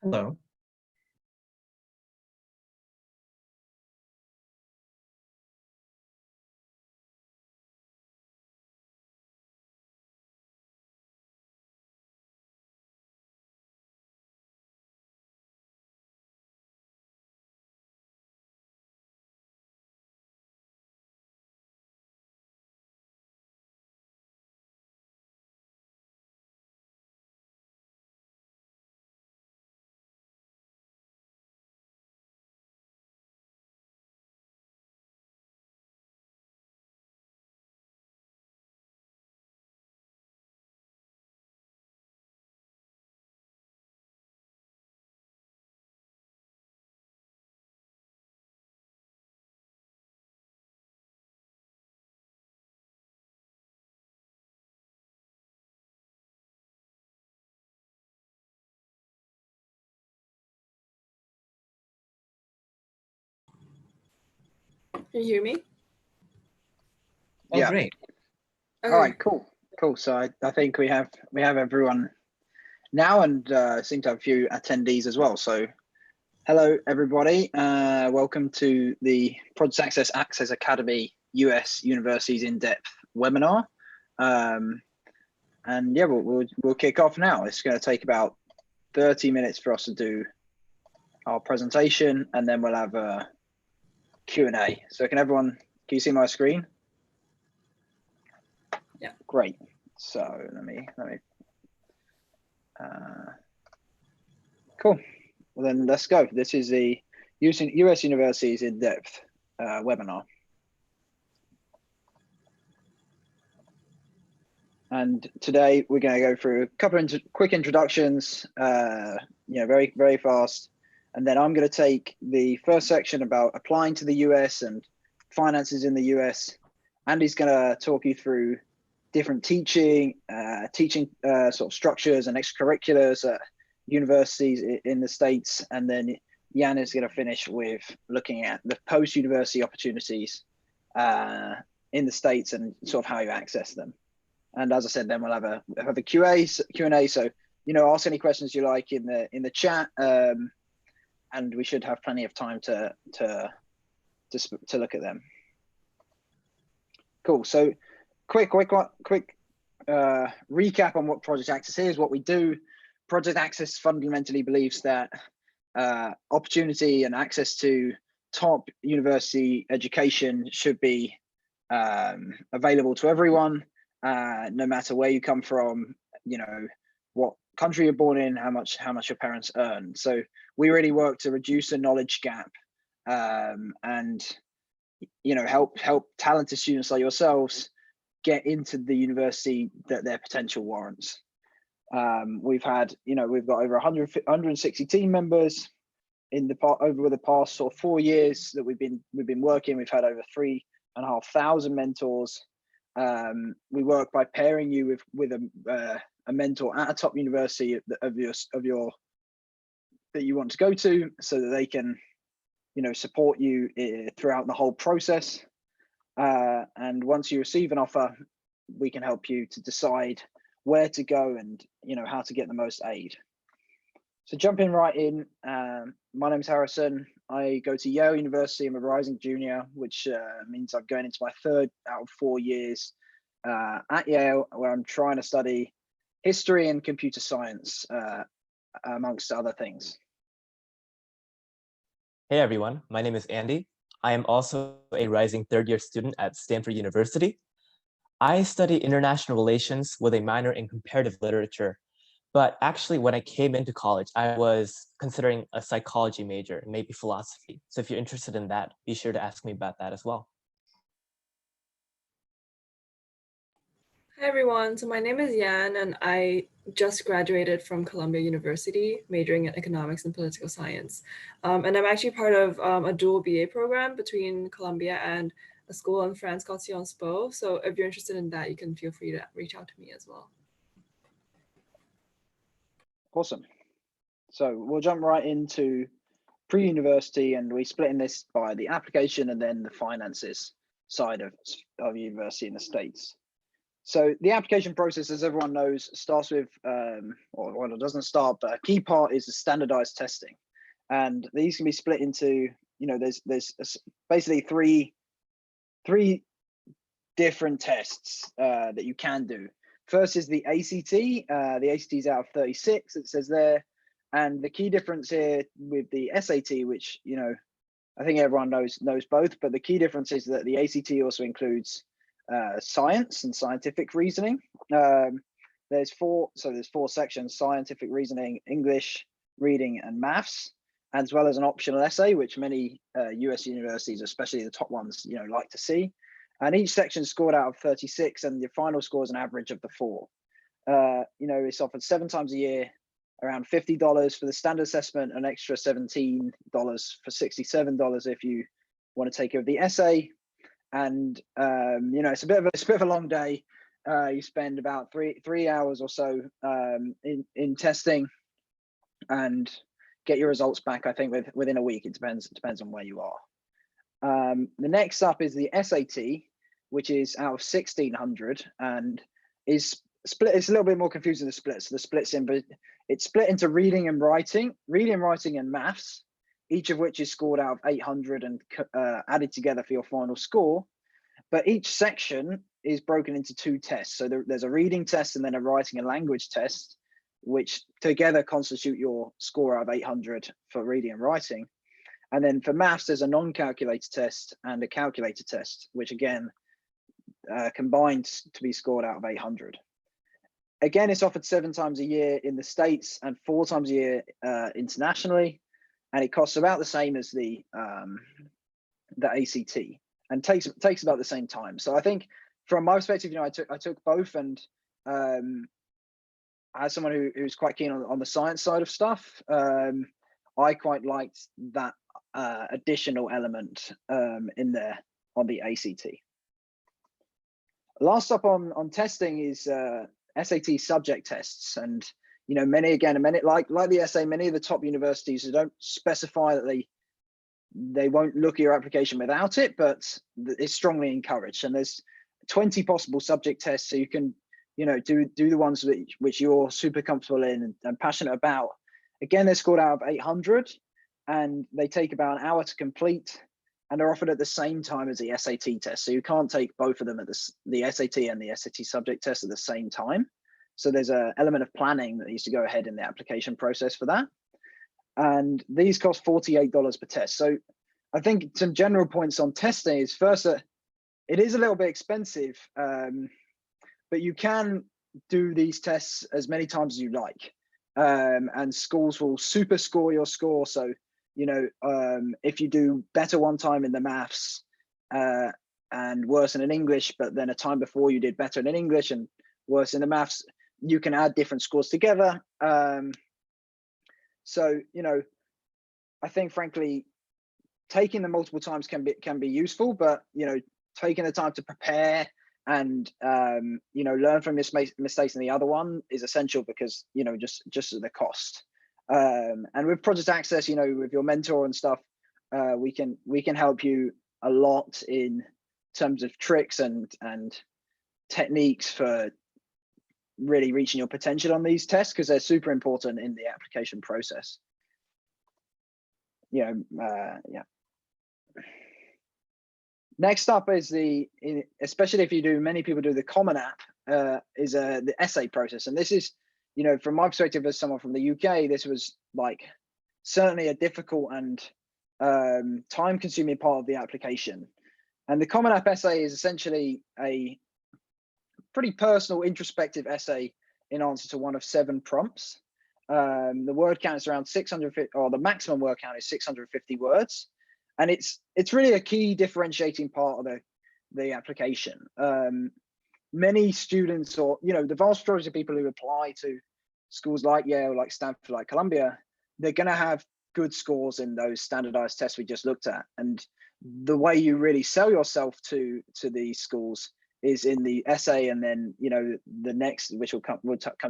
Hello. Can you hear me? Oh, Yeah. great. Okay. All right, cool. So I think we have everyone now, and seem to have a few attendees as well. So hello everybody. Welcome to the Project Access Academy US Universities in-depth webinar. And yeah, we'll kick off now. It's going to take about 30 minutes for us to do our presentation, and then we'll have a Q&A. So can you see my screen? Yeah. Great. So let me cool. Well, then let's go. This is the US Universities in-depth webinar. And today we're going to go through a couple of quick introductions, very, very fast. And then I'm going to take the first section about applying to the US and finances in the US. Andy's going to talk you through different teaching sort of structures and extracurriculars at universities in the States. And then Jan is going to finish with looking at the post-university opportunities in the States and sort of how you access them. And as I said, then we'll have a Q&A. So ask any questions you like in the chat, and we should have plenty of time to look at them. Cool. So quick recap on what Project Access is, what we do. Project Access fundamentally believes that opportunity and access to top university education should be available to everyone, no matter where you come from, what country you're born in, how much your parents earn. So we really work to reduce the knowledge gap, and help talented students like yourselves get into the university that their potential warrants. We've got over 160 team members over the past sort of 4 years that we've been working. We've had over 3,500 mentors. We work by pairing you with a mentor at a top university that you want to go to, so that they can support you throughout the whole process. And once you receive an offer, we can help you to decide where to go and how to get the most aid. So jumping right in, my name is Harrison. I go to Yale University. I'm a rising junior, which means I'm going into my 3rd out of 4 years at Yale, where I'm trying to study history and computer science, amongst other things. Hey everyone, my name is Andy. I am also a rising 3rd-year student at Stanford University. I study international relations with a minor in comparative literature, but actually when I came into college, I was considering a psychology major, maybe philosophy. So if you're interested in that, be sure to ask me about that as well. Hi everyone, so my name is Yan and I just graduated from Columbia University, majoring in economics and political science. And I'm actually part of a dual BA program between Columbia and a school in France called Sciences Po. So if you're interested in that, you can feel free to reach out to me as well. Awesome. So we'll jump right into pre-university, and we split in this by the application and then the finances side of university in the States. So the application process, as everyone knows, starts with, or well, it doesn't start, but a key part is the standardized testing. And these can be split into, there's basically three different tests that you can do. First is the ACT. The ACT is out of 36, it says there. And the key difference here with the SAT, which, I think everyone knows both, but the key difference is that the ACT also includes science and scientific reasoning. There's four sections: scientific reasoning, English, reading, and maths, as well as an optional essay, which many US universities, especially the top ones, like to see. And each section scored out of 36, and your final score is an average of the 4. It's offered 7 times a year, around $50 for the standard assessment, an extra $17 for $67 if you want to take over the essay. And it's a bit of a long day. You spend about three hours or so in testing, and get your results back, I think, within a week. It depends on where you are. The next up is the SAT, which is out of 1,600 and is split. It's a little bit more confusing, the split. So the split's in, but it's split into reading and writing, and maths, each of which is scored out of 800 and added together for your final score. But each section is broken into 2 tests. So there's a reading test and then a writing and language test, which together constitute your score out of 800 for reading and writing. And then for maths, there's a non-calculator test and a calculator test, which again, combined to be scored out of 800. Again, it's offered 7 times a year in the States and 4 times a year internationally. And it costs about the same as the ACT, and takes about the same time. So I think from my perspective, I took both, and as someone who's quite keen on the science side of stuff, I quite liked that additional element in there on the ACT. Last up on testing is SAT subject tests, and many like the essay, many of the top universities don't specify that they won't look at your application without it, but it's strongly encouraged. And there's 20 possible subject tests, so you can do the ones which you're super comfortable in and passionate about. Again, they're scored out of 800, and they take about an hour to complete, and they're offered at the same time as the SAT test. So you can't take both of them at the SAT and the SAT subject test at the same time. So there's an element of planning that needs to go ahead in the application process for that. And these cost $48 per test. So I think some general points on testing is, first, that it is a little bit expensive, but you can do these tests as many times as you like. And schools will super score your score. So, if you do better one time in the maths and worse in English, but then a time before you did better in English and worse in the maths, you can add different scores together. So, I think, frankly, taking them multiple times can be useful, but, taking the time to prepare and, learn from mistakes in the other one is essential, because, just the cost. And with Project Access, with your mentor and stuff, we can help you a lot in terms of tricks and techniques for really reaching your potential on these tests, because they're super important in the application process. Yeah. Next up is especially if many people do the Common App, is the essay process. And this is, from my perspective as someone from the UK, this was certainly a difficult and time-consuming part of the application. And the Common App essay is essentially a pretty personal, introspective essay in answer to one of 7 prompts. The word count is around 650, or the maximum word count is 650 words. And it's really a key differentiating part of the application. Many students, or the vast majority of people who apply to schools like Yale, like Stanford, like Columbia, they're going to have good scores in those standardized tests we just looked at. And the way you really sell yourself to these schools is in the essay, and then the next, which we'll come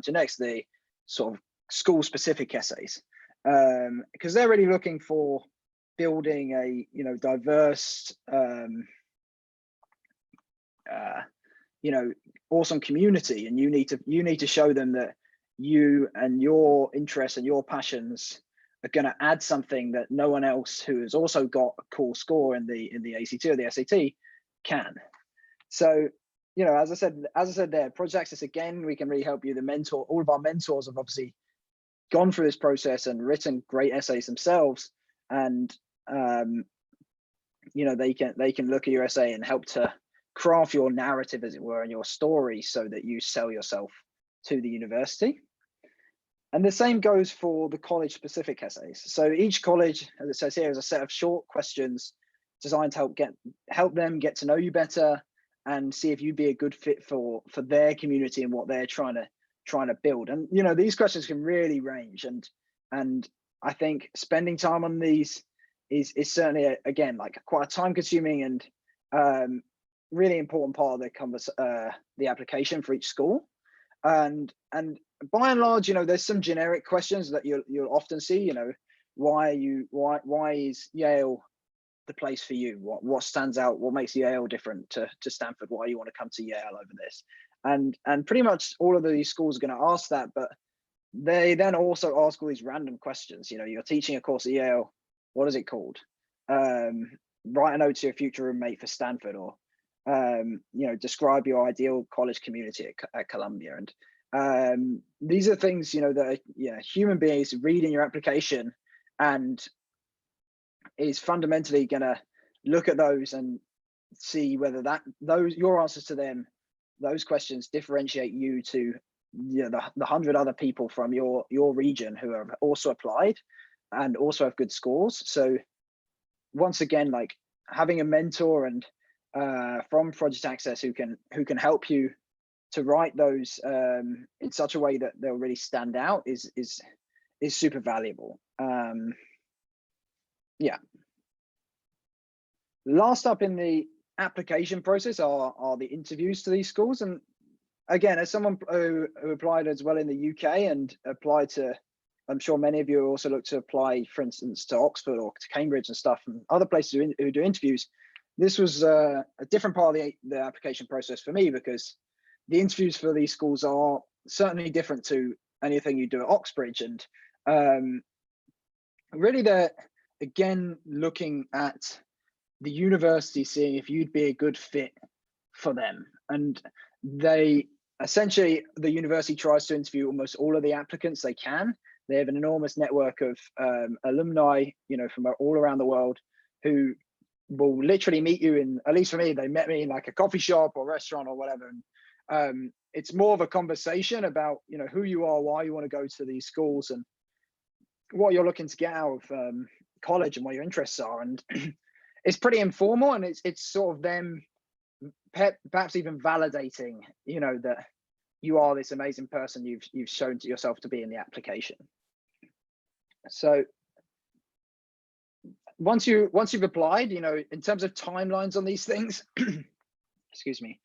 to next, the sort of school specific essays, because they're really looking for building a diverse awesome community, and you need to show them that you and your interests and your passions are going to add something that no one else who has also got a cool score in the ACT or the SAT can. So, as I said there, Project Access, again, we can really help you. All of our mentors have obviously gone through this process and written great essays themselves, and they can look at your essay and help to craft your narrative, as it were, and your story, so that you sell yourself to the university. And the same goes for the college specific essays. So each college, as it says here, is a set of short questions designed to help them get to know you better and see if you'd be a good fit for their community and what they're trying to build. And these questions can really range, and I think spending time on these is certainly again like quite a time consuming and really important part of the application for each school. And by and large, there's some generic questions that you'll often see. Why is Yale the place for you? What stands out? What makes Yale different to Stanford? Why you want to come to Yale over this? And pretty much all of these schools are going to ask that, but they then also ask all these random questions. You're teaching a course at Yale. What is it called? Write a note to your future roommate for Stanford, or describe your ideal college community at Columbia. And these are things that human beings read in your application, and is fundamentally going to look at those and see whether your answers to those questions differentiate you to the 100 other people from your region who have also applied and also have good scores. So once again, like having a mentor and from Project Access who can help you to write those in such a way that they'll really stand out is super valuable. Yeah. Last up in the application process are the interviews to these schools. And again, as someone who applied as well in the UK and applied to, I'm sure many of you also look to apply, for instance, to Oxford or to Cambridge and stuff, and other places who do interviews. This was a different part of the application process for me, because the interviews for these schools are certainly different to anything you do at Oxbridge. And really they're, again, looking at the university, seeing if you'd be a good fit for them. And they essentially, the university tries to interview almost all of the applicants they can. They have an enormous network of alumni, from all around the world, who will literally meet you in, at least for me, they met me in like a coffee shop or restaurant or whatever. And it's more of a conversation about, who you are, why you want to go to these schools, and what you're looking to get out of college and what your interests are. And it's pretty informal, and it's sort of them perhaps even validating, that you are this amazing person you've shown to yourself to be in the application. So once you've applied, in terms of timelines on these things, excuse me,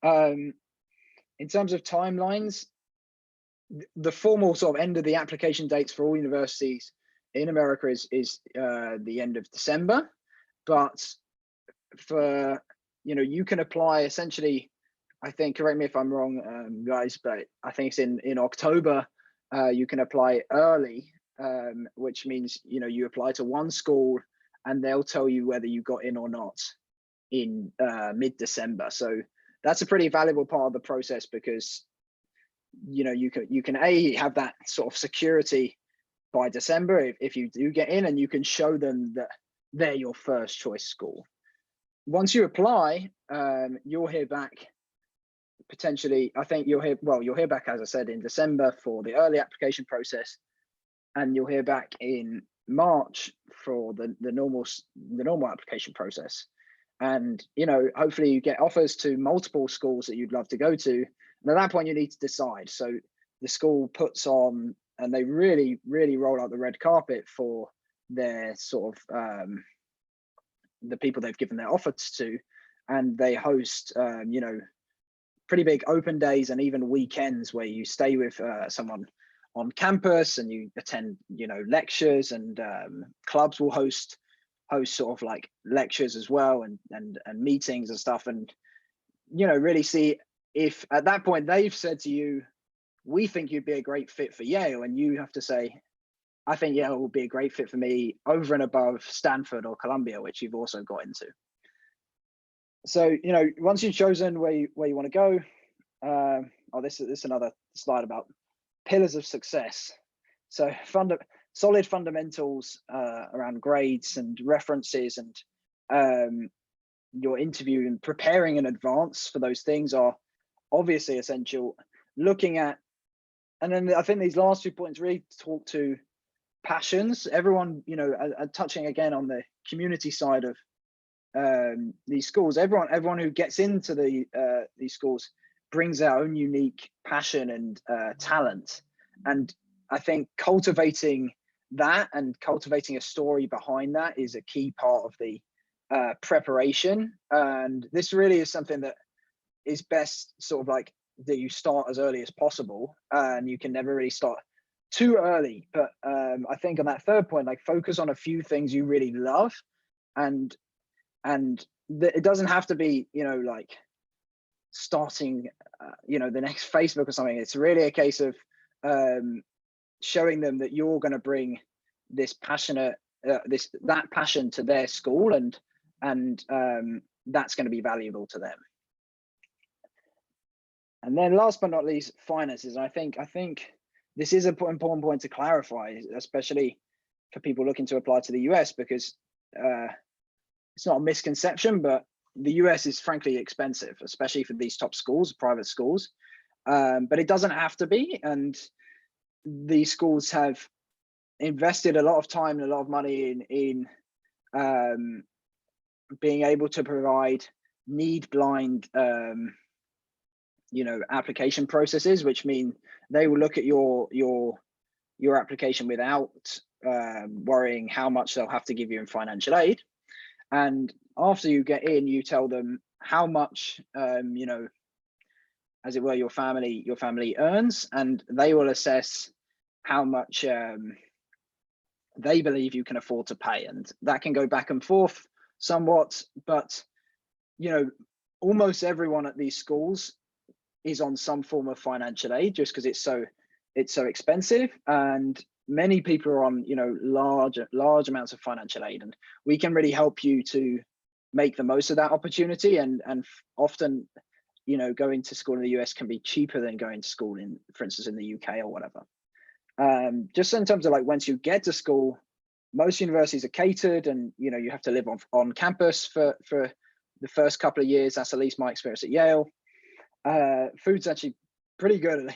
in terms of timelines, the formal sort of end of the application dates for all universities in America is the end of December. But for, you can apply essentially, I think, correct me if I'm wrong, guys, but I think it's in October, you can apply early, which means, you apply to one school and they'll tell you whether you got in or not in mid-December. So that's a pretty valuable part of the process, because, you can have that sort of security by December if you do get in, and you can show them that they're your first choice school. Once you apply, you'll hear back potentially, I think you'll hear back, as I said, in December for the early application process, and you'll hear back in March for the normal application process. And, hopefully you get offers to multiple schools that you'd love to go to. And at that point you need to decide. So the school puts on, and they really, really roll out the red carpet for their sort of, the people they've given their offers to, and they host, pretty big open days and even weekends where you stay with someone on campus and you attend, lectures, and clubs will host sort of like lectures as well, and meetings and stuff, and really see if at that point they've said to you, we think you'd be a great fit for Yale, and you have to say, I think Yale will be a great fit for me over and above Stanford or Columbia, which you've also got into. So, once you've chosen where you want to go, this is another slide about pillars of success. So solid fundamentals around grades and references, and your interview and preparing in advance for those things are obviously essential. Looking at, and then I think these last 2 points really talk to passions. Everyone, touching again on the community side of these schools, everyone who gets into these schools brings their own unique passion and talent, and I think cultivating that and cultivating a story behind that is a key part of the preparation. And this really is something that is best sort of like that you start as early as possible, and you can never really start too early. But I think on that third point, like, focus on a few things you really love, and it doesn't have to be, like starting, the next Facebook or something. It's really a case of showing them that you're going to bring this passionate, that passion to their school, and that's going to be valuable to them. And then last but not least, finances. I think this is an important point to clarify, especially for people looking to apply to the US, because it's not a misconception, but the US is frankly expensive, especially for these top schools, private schools. But it doesn't have to be. And these schools have invested a lot of time and a lot of money in being able to provide need-blind application processes, which mean they will look at your application without worrying how much they'll have to give you in financial aid. And after you get in, you tell them how much as it were, your family earns, and they will assess how much they believe you can afford to pay. And that can go back and forth somewhat, but almost everyone at these schools is on some form of financial aid, just because it's so expensive, and many people are on large amounts of financial aid, and we can really help you to make the most of that opportunity. And often going to school in the US can be cheaper than going to school for instance in the UK or whatever. Just in terms of like, once you get to school, most universities are catered, and you have to live on campus for the first couple of years. That's at least my experience at Yale. Food's actually pretty good,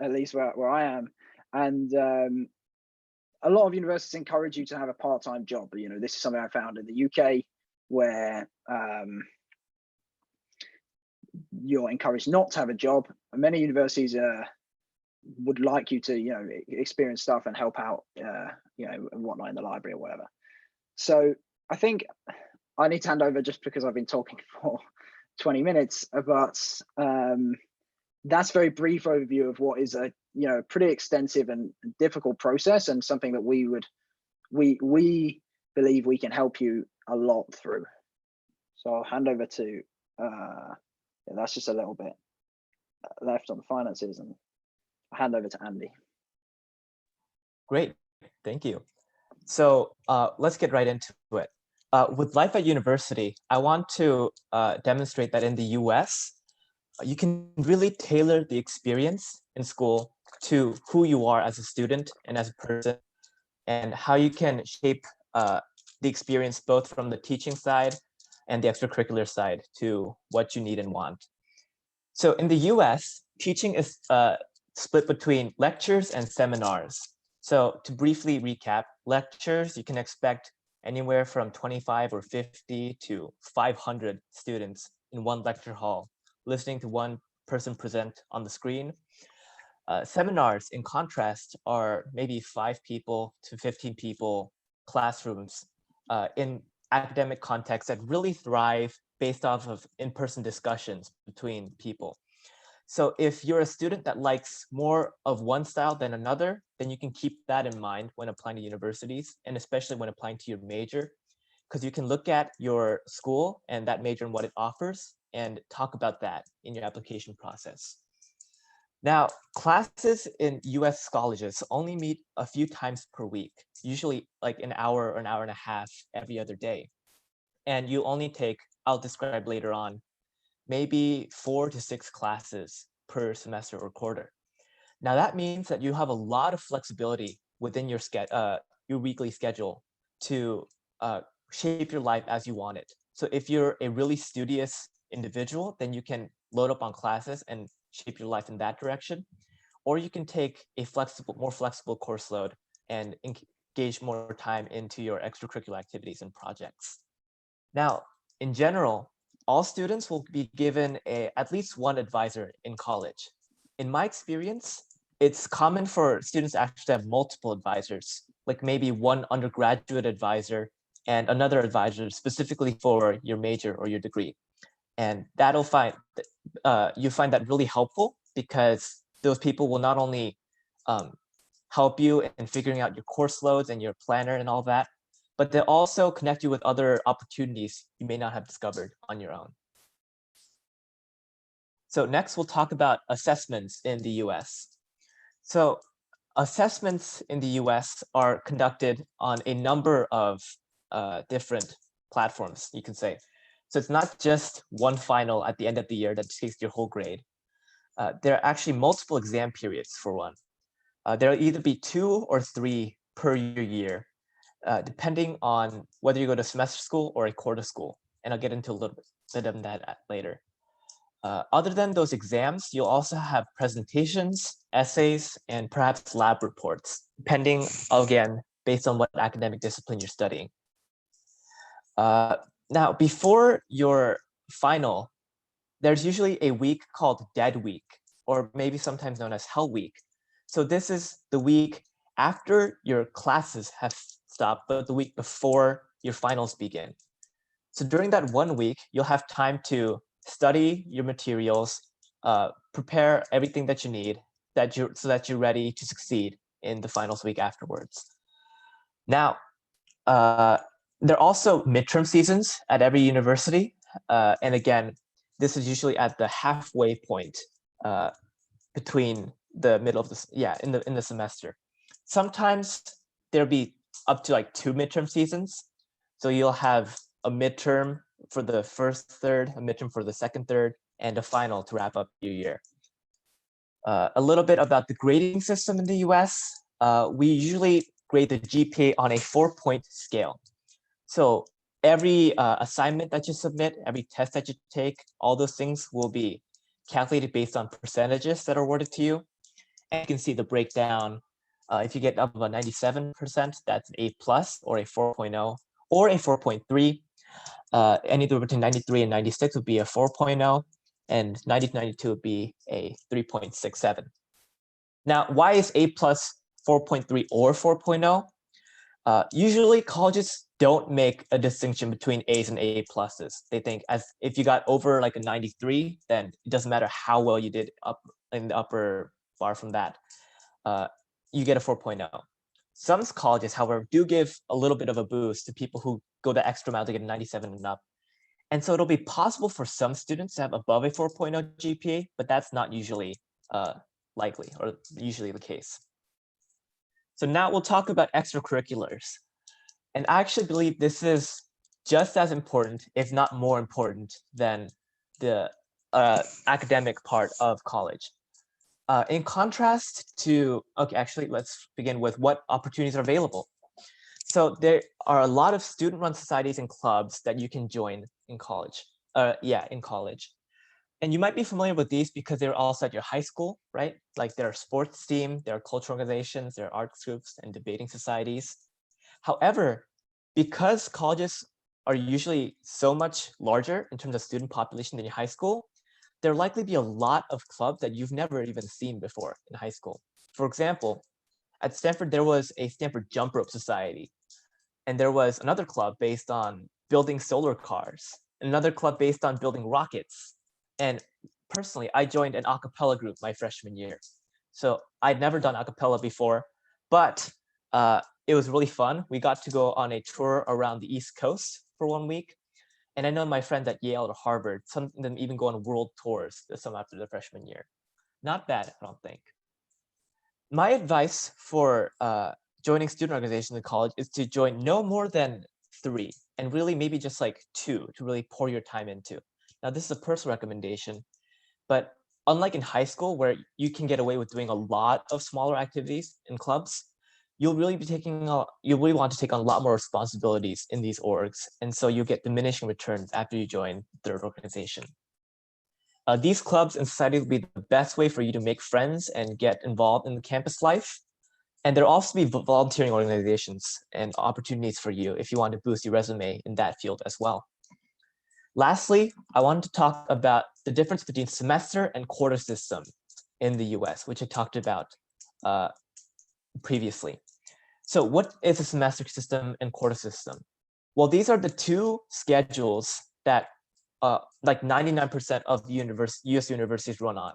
at least where I am, and a lot of universities encourage you to have a part-time job. This is something I found in the UK, where you're encouraged not to have a job. Many universities would like you to experience stuff and help out and whatnot in the library or whatever. So I think I need to hand over, just because I've been talking for 20 minutes, but that's a very brief overview of what is a pretty extensive and difficult process, and something that we believe we can help you a lot through. So I'll hand over to that's just a little bit left on the finances, and I'll hand over to Andy. Great, thank you. So let's get right into it. With life at university, I want to demonstrate that in the US, you can really tailor the experience in school to who you are as a student and as a person, and how you can shape the experience both from the teaching side and the extracurricular side to what you need and want. So in the US, teaching is split between lectures and seminars. So to briefly recap, lectures, you can expect anywhere from 25 or 50 to 500 students in one lecture hall, listening to one person present on the screen. Seminars, in contrast, are maybe 5 people to 15 people classrooms in academic contexts that really thrive based off of in-person discussions between people. So if you're a student that likes more of one style than another, then you can keep that in mind when applying to universities, and especially when applying to your major, because you can look at your school and that major and what it offers and talk about that in your application process. Now, classes in US colleges only meet a few times per week, usually like an hour or an hour and a half every other day. And you only take, I'll describe later on, maybe 4 to 6 classes per semester or quarter. Now that means that you have a lot of flexibility within your weekly schedule to shape your life as you want it. So if you're a really studious individual, then you can load up on classes and shape your life in that direction. Or you can take a more flexible course load and engage more time into your extracurricular activities and projects. Now, in general, all students will be given at least one advisor in college. In my experience, it's common for students actually to have multiple advisors, like maybe one undergraduate advisor and another advisor specifically for your major or your degree. And you find that really helpful because those people will not only help you in figuring out your course loads and your planner and all that, but they also connect you with other opportunities you may not have discovered on your own. So next we'll talk about assessments in the US. So assessments in the US are conducted on a number of different platforms, you can say. So it's not just one final at the end of the year that takes your whole grade. There are actually multiple exam periods for one. There'll either be 2 or 3 per year, depending on whether you go to semester school or a quarter school. And I'll get into a little bit of that later. Other than those exams, you'll also have presentations, essays, and perhaps lab reports, depending, again, based on what academic discipline you're studying. Now, before your final, there's usually a week called Dead Week, or maybe sometimes known as Hell Week. So this is the week after your classes have stopped, but the week before your finals begin. So during that 1 week, you'll have time to study your materials, prepare everything that you need so that you're ready to succeed in the finals week afterwards. Now, there are also midterm seasons at every university. And again, this is usually at the halfway point between the middle of in the semester. Sometimes there'll be up to like 2 midterm seasons. So you'll have a midterm for the first third, a midterm for the second third, and a final to wrap up your year. A little bit about the grading system in the US. We usually grade the GPA on a 4-point scale. So every assignment that you submit, every test that you take, all those things will be calculated based on percentages that are awarded to you. And you can see the breakdown. If you get up about 97%, that's an A+ or a 4.0 or a 4.3. Anywhere between 93 and 96 would be a 4.0, and 90 to 92 would be a 3.67. Now, why is A+, 4.3, or 4.0? Usually colleges don't make a distinction between A's and A+. They think if you got over like a 93, then it doesn't matter how well you did up in the upper bar from that. You get a 4.0. Some colleges, however, do give a little bit of a boost to people who go the extra mile to get a 97 and up. And so it'll be possible for some students to have above a 4.0 GPA, but that's not usually likely or usually the case. So now we'll talk about extracurriculars. And I actually believe this is just as important, if not more important, than the academic part of college. In contrast to, actually, let's begin with what opportunities are available. So there are a lot of student-run societies and clubs that you can join in college. In college. And you might be familiar with these because they're also at your high school, right? Like there are sports team, there are cultural organizations, there are arts groups and debating societies. However, because colleges are usually so much larger in terms of student population than your high school, there'll likely be a lot of clubs that you've never even seen before in high school. For example, at Stanford, there was a Stanford Jump Rope Society. And there was another club based on building solar cars, another club based on building rockets. And personally, I joined an a cappella group my freshman year. So I'd never done a cappella before, but it was really fun. We got to go on a tour around the East Coast for 1 week. And I know my friends at Yale or Harvard, some of them even go on world tours some after their freshman year. Not bad, I don't think. My advice for joining student organizations in college is to join no more than 3, and really maybe just like 2 to really pour your time into. Now, this is a personal recommendation, but unlike in high school where you can get away with doing a lot of smaller activities in clubs, you'll really want to take on a lot more responsibilities in these orgs, and so you'll get diminishing returns after you join third organization. These clubs and societies will be the best way for you to make friends and get involved in the campus life. And there'll also be volunteering organizations and opportunities for you if you want to boost your resume in that field as well. Lastly, I wanted to talk about the difference between semester and quarter system in the US, which I talked about previously. So what is a semester system and quarter system? Well, these are the 2 schedules that like 99% of the US universities run on.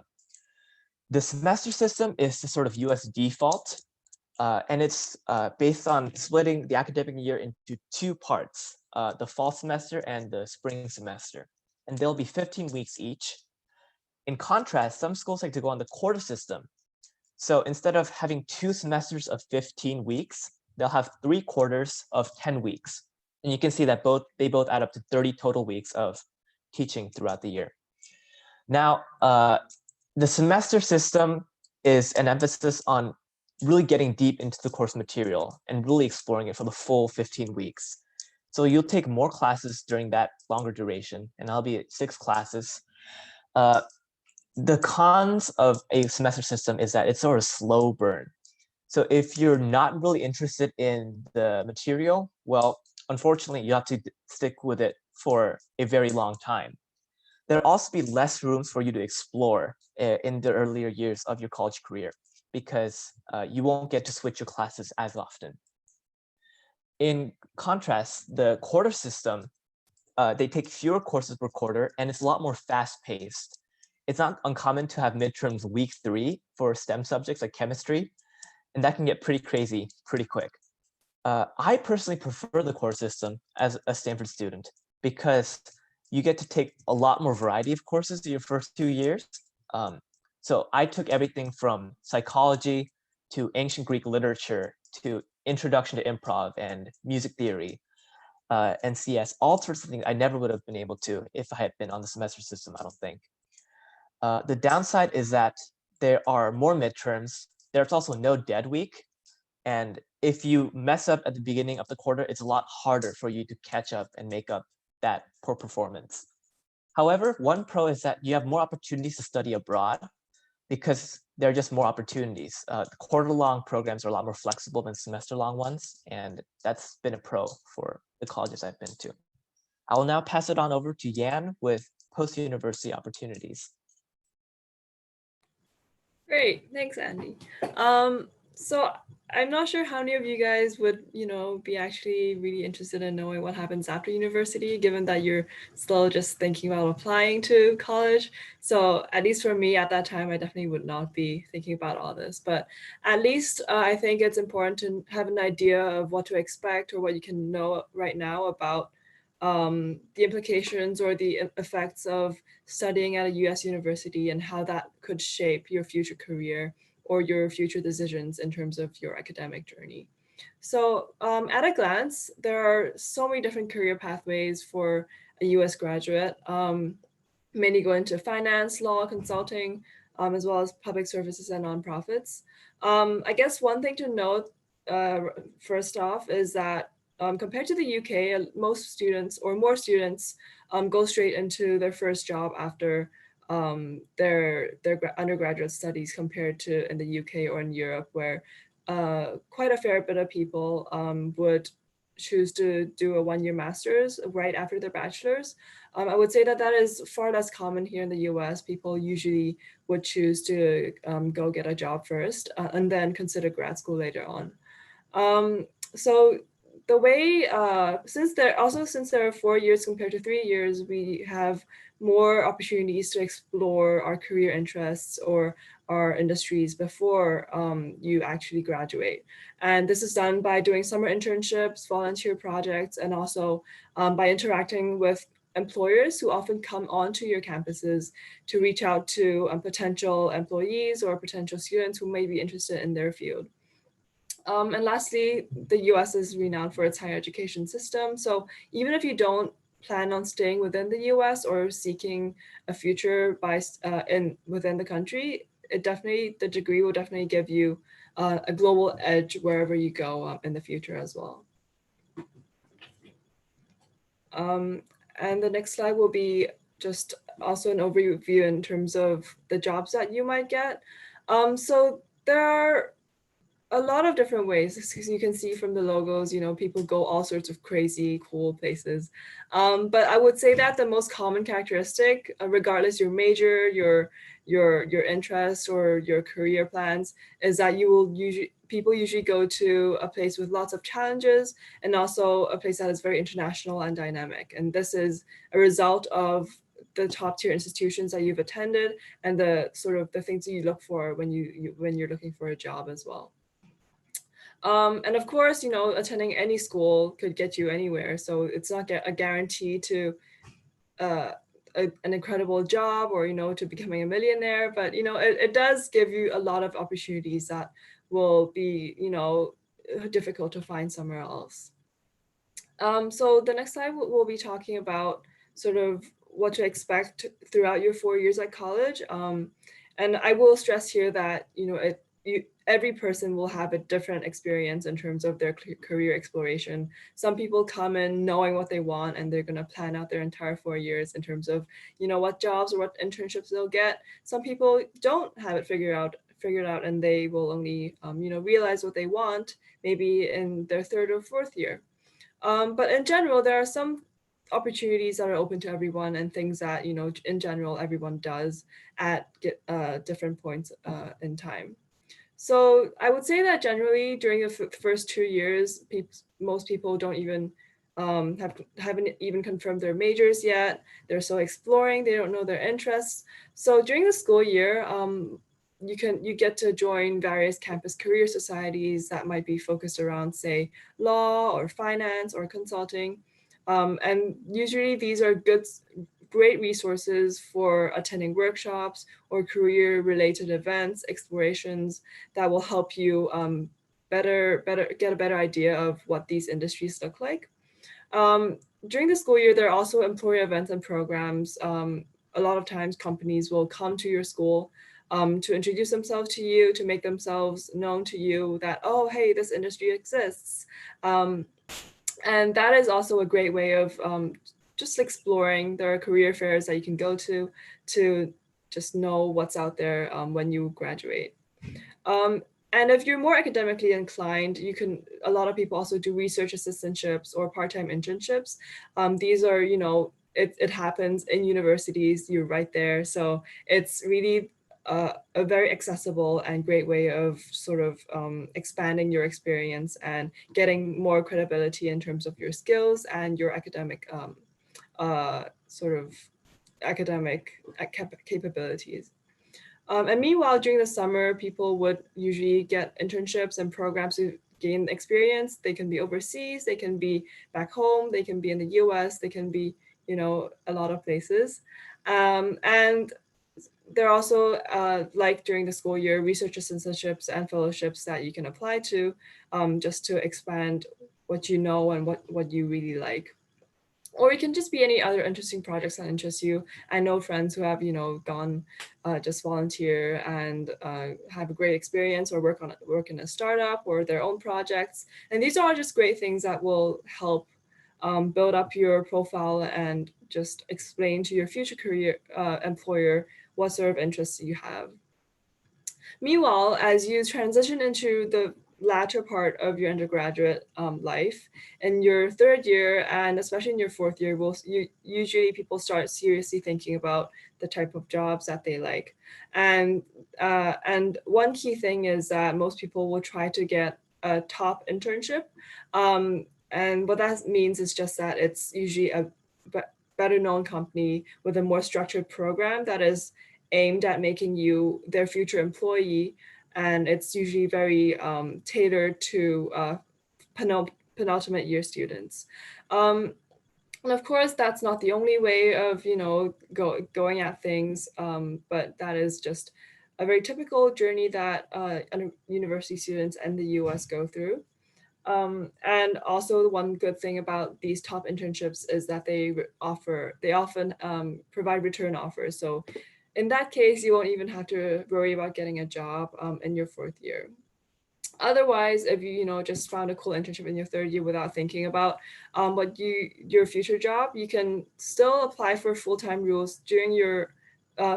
The semester system is the sort of US default, and it's based on splitting the academic year into 2 parts, the fall semester and the spring semester. And they'll be 15 weeks each. In contrast, some schools like to go on the quarter system. So instead of having 2 semesters of 15 weeks, they'll have 3 quarters of 10 weeks. And you can see that they both add up to 30 total weeks of teaching throughout the year. Now, the semester system is an emphasis on really getting deep into the course material and really exploring it for the full 15 weeks. So you'll take more classes during that longer duration, and I'll be at 6 classes. The cons of a semester system is that it's sort of slow burn. So if you're not really interested in the material, well, unfortunately, you have to stick with it for a very long time. There'll also be less rooms for you to explore in the earlier years of your college career because you won't get to switch your classes as often. In contrast, the quarter system, they take fewer courses per quarter and it's a lot more fast-paced. It's not uncommon to have midterms week 3 for STEM subjects like chemistry, and that can get pretty crazy pretty quick. I personally prefer the core system as a Stanford student because you get to take a lot more variety of courses in your first 2 years. So I took everything from psychology to ancient Greek literature to introduction to improv and music theory and CS, all sorts of things I never would have been able to if I had been on the semester system, I don't think. The downside is that there are more midterms. There's also no dead week. And if you mess up at the beginning of the quarter, it's a lot harder for you to catch up and make up that poor performance. However, one pro is that you have more opportunities to study abroad because there are just more opportunities. The quarter-long programs are a lot more flexible than semester-long ones, and that's been a pro for the colleges I've been to. I will now pass it on over to Yan with post-university opportunities. Great, thanks, Andy. So I'm not sure how many of you guys would, be actually really interested in knowing what happens after university, given that you're still just thinking about applying to college. So at least for me at that time, I definitely would not be thinking about all this. But at least I think it's important to have an idea of what to expect or what you can know right now about the implications or the effects of studying at a US university and how that could shape your future career or your future decisions in terms of your academic journey. So at a glance, there are so many different career pathways for a US graduate. Many go into finance, law, consulting, as well as public services and nonprofits. I guess one thing to note first off is that compared to the UK, most students or more students go straight into their first job after their undergraduate studies compared to in the UK or in Europe, where quite a fair bit of people would choose to do a 1-year master's right after their bachelor's. I would say that that is far less common here in the US. People usually would choose to go get a job first and then consider grad school later on. So the way, since there are 4 years compared to 3 years, we have more opportunities to explore our career interests or our industries before you actually graduate. And this is done by doing summer internships, volunteer projects, and also by interacting with employers who often come onto your campuses to reach out to potential employees or potential students who may be interested in their field. And lastly, the US is renowned for its higher education system. So even if you don't plan on staying within the US or seeking a future within the country, the degree will definitely give you a global edge wherever you go in the future as well. And the next slide will be just also an overview in terms of the jobs that you might get. So there are a lot of different ways, because you can see from the logos, people go all sorts of crazy, cool places. But I would say that the most common characteristic, regardless your major, your interest or your career plans, is that people usually go to a place with lots of challenges and also a place that is very international and dynamic. And this is a result of the top tier institutions that you've attended and the sort of the things that you look for when you're looking for a job as well. And of course, attending any school could get you anywhere. So it's not a guarantee to an incredible job or, to becoming a millionaire, but, it does give you a lot of opportunities that will be, difficult to find somewhere else. So the next slide we'll be talking about sort of what to expect throughout your 4 years at college. And I will stress here that, every person will have a different experience in terms of their career exploration. Some people come in knowing what they want and they're going to plan out their entire 4 years in terms of, what jobs or what internships they'll get. Some people don't have it figured out and they will only, realize what they want maybe in their 3rd or 4th year. But in general, there are some opportunities that are open to everyone and things that, in general, everyone does at different points in time. So I would say that generally during the first 2 years, most people don't even haven't even confirmed their majors yet. They're still exploring. They don't know their interests. So during the school year, you get to join various campus career societies that might be focused around, say, law or finance or consulting. And usually these are great resources for attending workshops or career-related events, explorations that will help you get a better idea of what these industries look like. During the school year, there are also employer events and programs. A lot of times companies will come to your school to introduce themselves to you, to make themselves known to you that, oh, hey, this industry exists. And that is also a great way of just exploring. There are career fairs that you can go to just know what's out there when you graduate. And if you're more academically inclined, a lot of people also do research assistantships or part-time internships. These are, it happens in universities, you're right there. So it's really a very accessible and great way of sort of expanding your experience and getting more credibility in terms of your skills and your academic capabilities. And meanwhile, during the summer, people would usually get internships and programs to gain experience. They can be overseas, they can be back home, they can be in the US, they can be, a lot of places. And there are also, like during the school year, research assistantships and fellowships that you can apply to just to expand what you know and what you really like. Or it can just be any other interesting projects that interest you. I know friends who have, gone just volunteer and have a great experience or work in a startup or their own projects. And these are all just great things that will help build up your profile and just explain to your future career employer what sort of interests you have. Meanwhile, as you transition into the latter part of your undergraduate life, in your 3rd year and especially in your 4th year, usually people start seriously thinking about the type of jobs that they like. And one key thing is that most people will try to get a top internship. And what that means is just that it's usually a better known company with a more structured program that is aimed at making you their future employee. And it's usually very tailored to penultimate year students. And of course, that's not the only way of, going at things, but that is just a very typical journey that university students and the US go through. And also one good thing about these top internships is that they often provide return offers. So in that case, you won't even have to worry about getting a job in your fourth year. Otherwise, if you just found a cool internship in your third year without thinking about your future job, you can still apply for full-time roles during your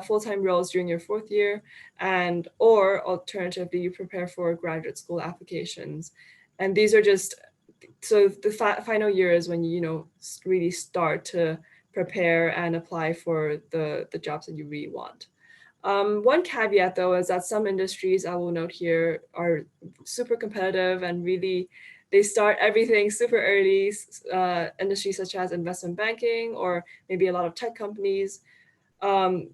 fourth year, and or alternatively, you prepare for graduate school applications. And these are just so the final year is when you really start to prepare and apply for the jobs that you really want. One caveat though is that some industries, I will note here, are super competitive and really they start everything super early. Industries such as investment banking or maybe a lot of tech companies. Um,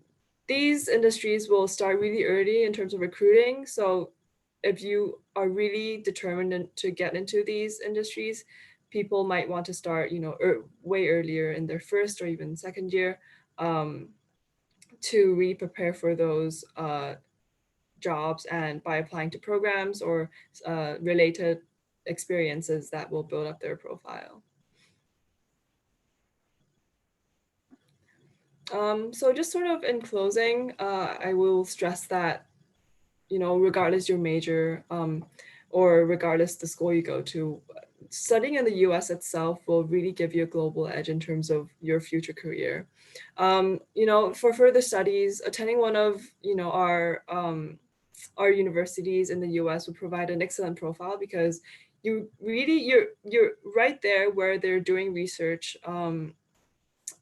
these industries will start really early in terms of recruiting. So if you are really determined to get into these industries, people might want to start, way earlier in their first or even second year. To really prepare for those jobs and by applying to programs or related experiences that will build up their profile. So just sort of in closing, I will stress that, regardless your major or regardless the school you go to, studying in the US itself will really give you a global edge in terms of your future career. For further studies, attending one of, our universities in the US would provide an excellent profile because you're right there where they're doing research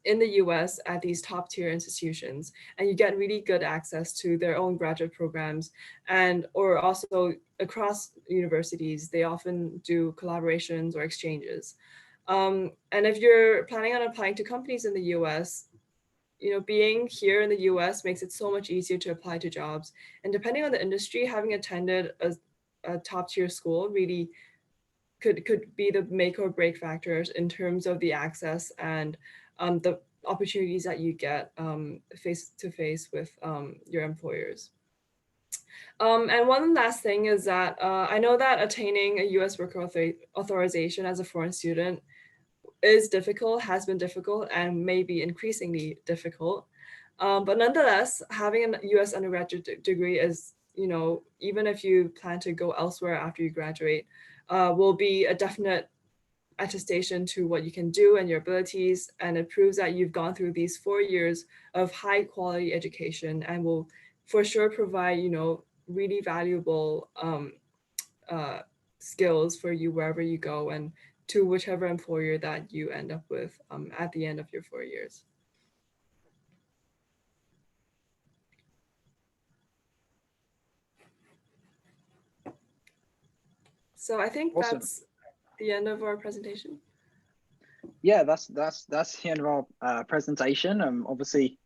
in the US at these top tier institutions, and you get really good access to their own graduate programs, and or also across universities they often do collaborations or exchanges. And if you're planning on applying to companies in the US, being here in the US makes it so much easier to apply to jobs. And depending on the industry, having attended a top tier school really could be the make or break factors in terms of the access and the opportunities that you get face to face with your employers. And one last thing is that I know that attaining a US work authorization as a foreign student is difficult, has been difficult, and may be increasingly difficult. But nonetheless, having a US undergraduate degree is, even if you plan to go elsewhere after you graduate, will be a definite attestation to what you can do and your abilities. And it proves that you've gone through these 4 years of high quality education and will for sure provide, really valuable skills for you wherever you go and to whichever employer that you end up with at the end of your 4 years. So I think Awesome. that's the end of our presentation. Yeah, that's the end of our presentation. Obviously,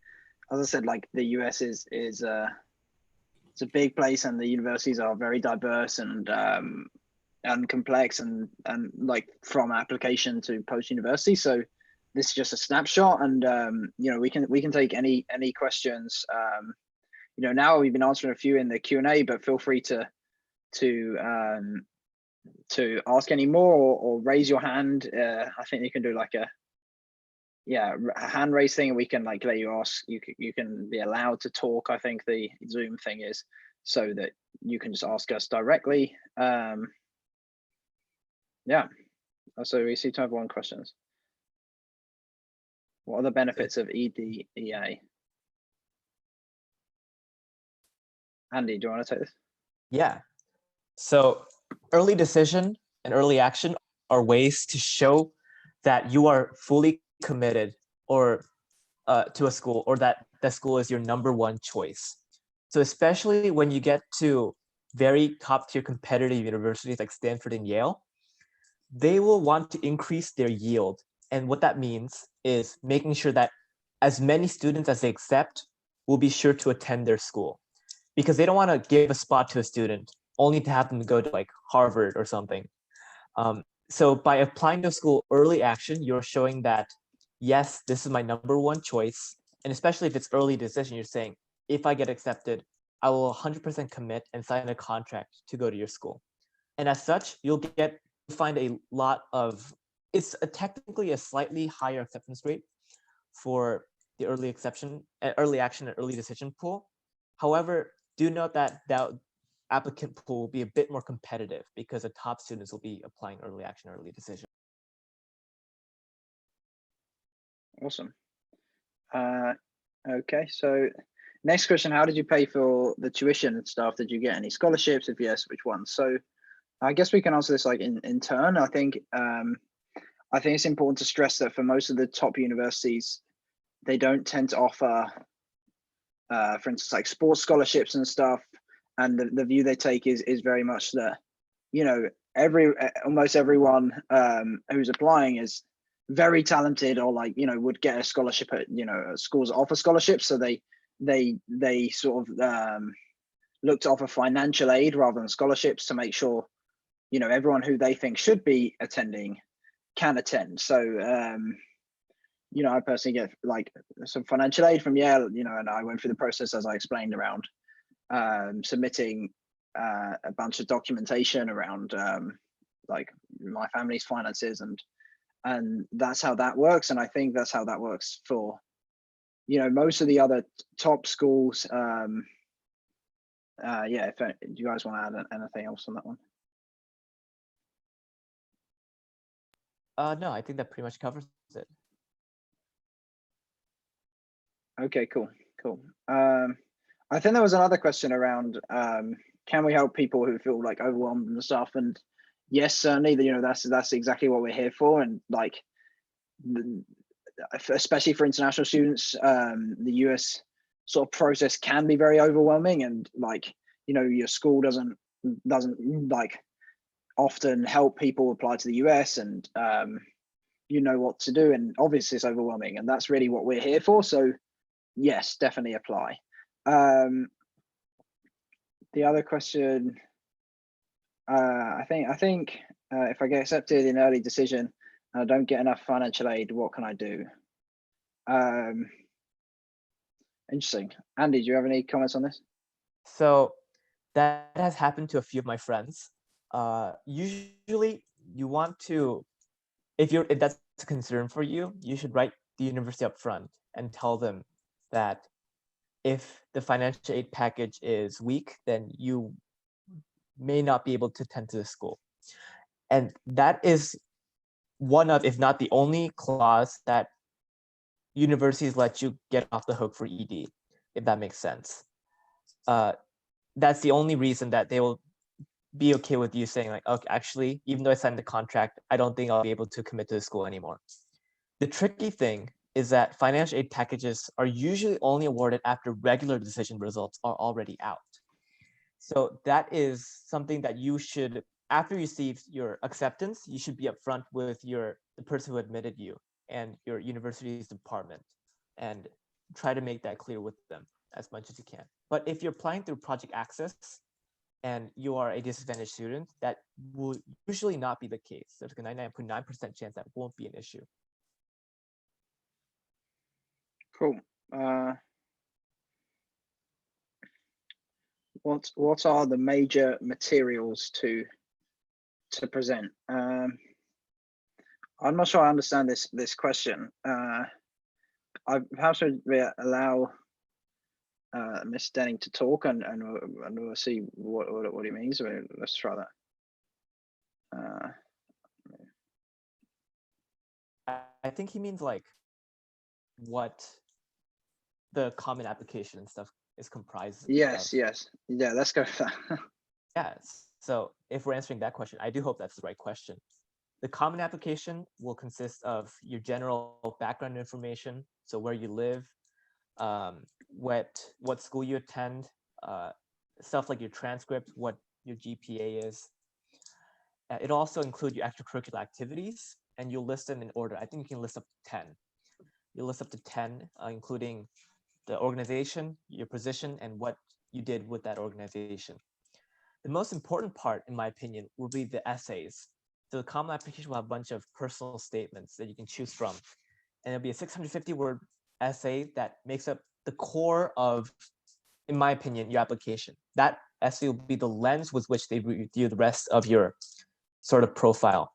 as I said, like the US is it's a big place, and the universities are very diverse and complex, and like from application to post university. So this is just a snapshot, and we can take any questions. Now we've been answering a few in the Q&A, but feel free to ask any more or raise your hand. I think you can do like a hand raise thing, and we can like let you ask. You can be allowed to talk. I think the Zoom thing is so that you can just ask us directly. Yeah. So we see time for one questions. What are the benefits of EDEA? Andy, do you want to take this? Yeah. So early decision and early action are ways to show that you are fully committed or to a school, or that the school is your number one choice. So especially when you get to very top tier competitive universities like Stanford and Yale, they will want to increase their yield. And what that means is making sure that as many students as they accept will be sure to attend their school, because they don't want to give a spot to a student only to have them go to like Harvard or something. So by applying to school early action, you're showing that yes, this is my number one choice. And especially if it's early decision, you're saying, if I get accepted, I will 100% commit and sign a contract to go to your school. And as such, you'll find a lot of, it's technically a slightly higher acceptance rate for the early action and early decision pool. However, do note that applicant pool will be a bit more competitive because the top students will be applying early action, early decision. Awesome. Okay, so next question, how did you pay for the tuition and stuff? Did you get any scholarships? If yes, which ones? So I guess we can answer this like in turn. I think it's important to stress that for most of the top universities, they don't tend to offer, for instance, like sports scholarships and stuff. And the view they take is very much that, you know, almost everyone who's applying is very talented, or like, you know, would get a scholarship at, you know, schools that offer scholarships. So they sort of look to offer financial aid rather than scholarships to make sure, you know, everyone who they think should be attending can attend. So you know, I personally get like some financial aid from Yale, you know, and I went through the process as I explained around submitting a bunch of documentation around like my family's finances, and that's how that works. And I think that's how that works for, you know, most of the other top schools. Yeah, if do you guys want to add anything else on that one? No, I think that pretty much covers it. Okay, cool. I think there was another question around can we help people who feel like overwhelmed and stuff? And yes, certainly, you know, that's exactly what we're here for. And like, especially for international students, the US sort of process can be very overwhelming, and like, you know, your school doesn't like often help people apply to the US, and you know what to do, and obviously it's overwhelming, and that's really what we're here for. So yes, definitely apply. The other question, I think if I get accepted in early decision and I don't get enough financial aid, what can I do? Interesting. Andy, do you have any comments on this? So that has happened to a few of my friends. Usually you want to, if that's a concern for you, you should write the university up front and tell them that if the financial aid package is weak, then you may not be able to attend to the school. And that is one of, if not the only clause that universities let you get off the hook for ED, if that makes sense. That's the only reason that they will be okay with you saying like, okay, actually, even though I signed the contract, I don't think I'll be able to commit to the school anymore. The tricky thing is that financial aid packages are usually only awarded after regular decision results are already out. So that is something that you should, after you receive your acceptance, you should be upfront with the person who admitted you and your university's department, and try to make that clear with them as much as you can. But if you're applying through Project Access and you are a disadvantaged student, that will usually not be the case. There's a 99.9% chance that won't be an issue. Cool. What are the major materials to present? I'm not sure I understand this question. I perhaps would allow Miss Denning to talk, and we'll see what he means. So let's try that. I think he means like what the common application and stuff is comprised yes, of. Yes. Yeah, let's go for that. Yes. So if we're answering that question, I do hope that's the right question. The common application will consist of your general background information, so where you live, what school you attend, stuff like your transcript, what your GPA is. It'll also include your extracurricular activities, and you'll list them in order. I think you can list up to 10. You'll list up to 10, including the organization, your position, and what you did with that organization. The most important part, in my opinion, will be the essays. So the common application will have a bunch of personal statements that you can choose from. and it'll be a 650-word essay that makes up the core of, in my opinion, your application. That essay will be the lens with which they review the rest of your sort of profile.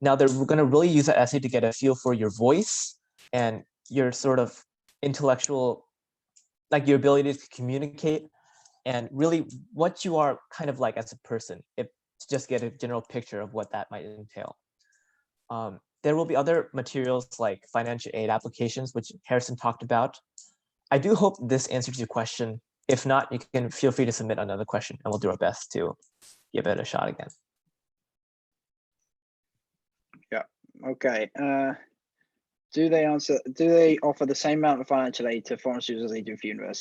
Now they're going to really use that essay to get a feel for your voice and your sort of intellectual, like your ability to communicate, and really what you are kind of like as a person, if to just get a general picture of what that might entail. There will be other materials like financial aid applications, which Harrison talked about. I do hope this answers your question. If not, you can feel free to submit another question and we'll do our best to give it a shot again. Yeah, okay. Do they offer the same amount of financial aid to foreign students as they do for US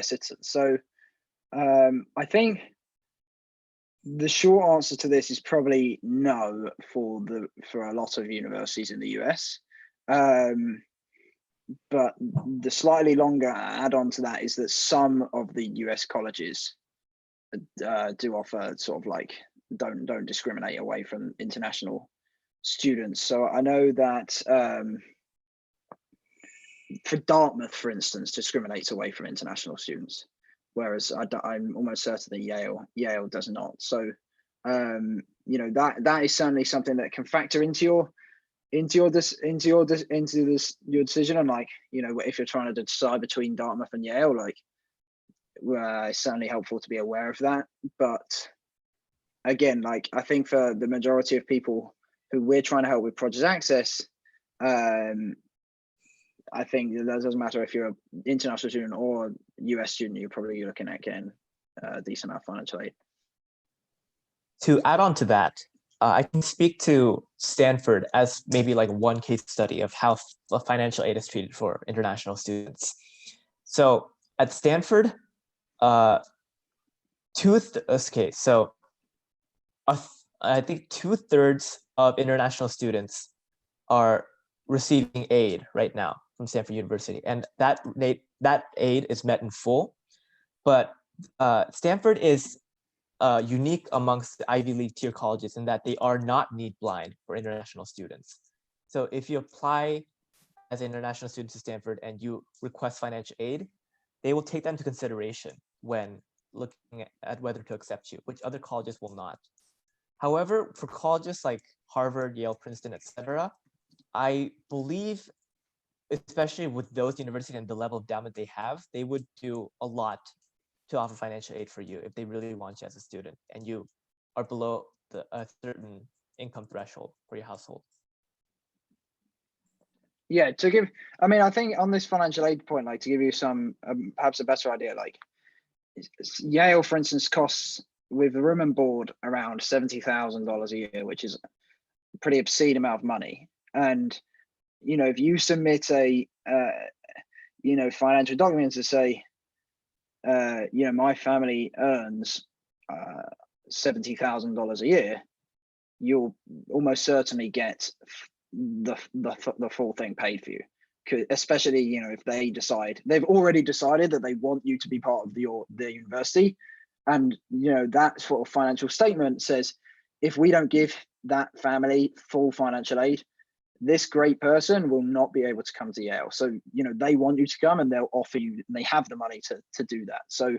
citizens? So I think the short answer to this is probably no for a lot of universities in the US. But the slightly longer add-on to that is that some of the US colleges do offer sort of like don't discriminate away from international students. So I know that for Dartmouth, for instance, discriminates away from international students, whereas I'm almost certain that Yale does not. So you know, that is certainly something that can factor into your decision. And like, you know, if you're trying to decide between Dartmouth and Yale, like it's certainly helpful to be aware of that. But again, like I think for the majority of people who we're trying to help with Project Access, I think that doesn't matter if you're an international student or US student, you're probably looking at getting a decent amount of financial aid. To add on to that, I can speak to Stanford as maybe like one case study of how financial aid is treated for international students. So at Stanford, I think 2/3 of international students are receiving aid right now from Stanford University, and that aid is met in full. But Stanford is unique amongst the Ivy League tier colleges in that they are not need blind for international students. So if you apply as an international student to Stanford and you request financial aid, they will take that into consideration when looking at whether to accept you, which other colleges will not. However, for colleges like Harvard, Yale, Princeton, etc., I believe, especially with those universities and the level of endowment they have, they would do a lot to offer financial aid for you if they really want you as a student and you are below a certain income threshold for your household. Yeah, I mean, I think on this financial aid point, like to give you some, perhaps a better idea, like Yale, for instance, costs with the room and board around $70,000 a year, which is a pretty obscene amount of money. And, you know, if you submit a, you know, financial document to say, you know, my family earns $70,000 a year, you'll almost certainly get the full thing paid for you. Especially, you know, if they've already decided that they want you to be part of the university, and you know that sort of financial statement says, if we don't give that family full financial aid, this great person will not be able to come to Yale. So, you know, they want you to come and they'll offer you, and they have the money to do that. So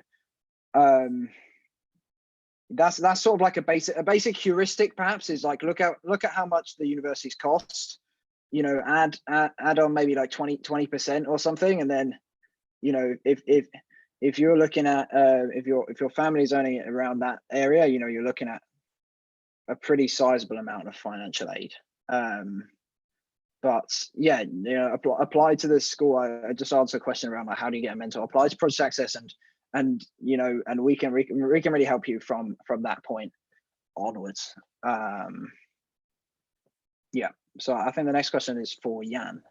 that's sort of like a basic heuristic, perhaps, is like look at how much the universities cost, you know, add on maybe like 20% or something, and then, you know, if you're looking at if your family's only around that area, you know, you're looking at a pretty sizable amount of financial aid. But yeah, you know, apply to this school. I just answered a question around like how do you get a mentor? Apply to Project Access, and you know, and we can really help you from that point onwards. Yeah. So I think the next question is for Jan.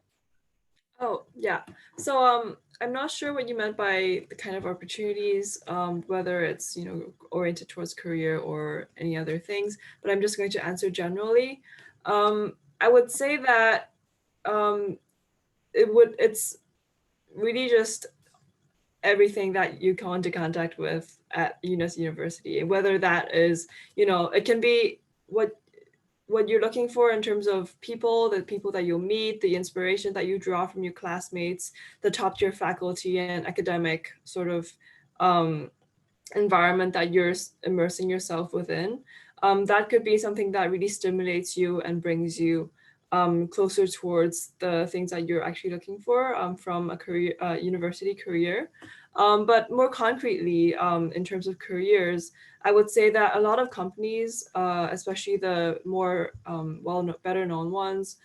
Oh yeah. So I'm not sure what you meant by the kind of opportunities, whether it's, you know, oriented towards career or any other things, but I'm just going to answer generally. I would say that it's really just everything that you come into contact with at UNS University, whether that is, you know, it can be what what you're looking for in terms of people, the people that you'll meet, the inspiration that you draw from your classmates, the top tier faculty and academic sort of environment that you're immersing yourself within. That could be something that really stimulates you and brings you closer towards the things that you're actually looking for from a career, university career. But more concretely, in terms of careers, I would say that a lot of companies, especially the more better known ones,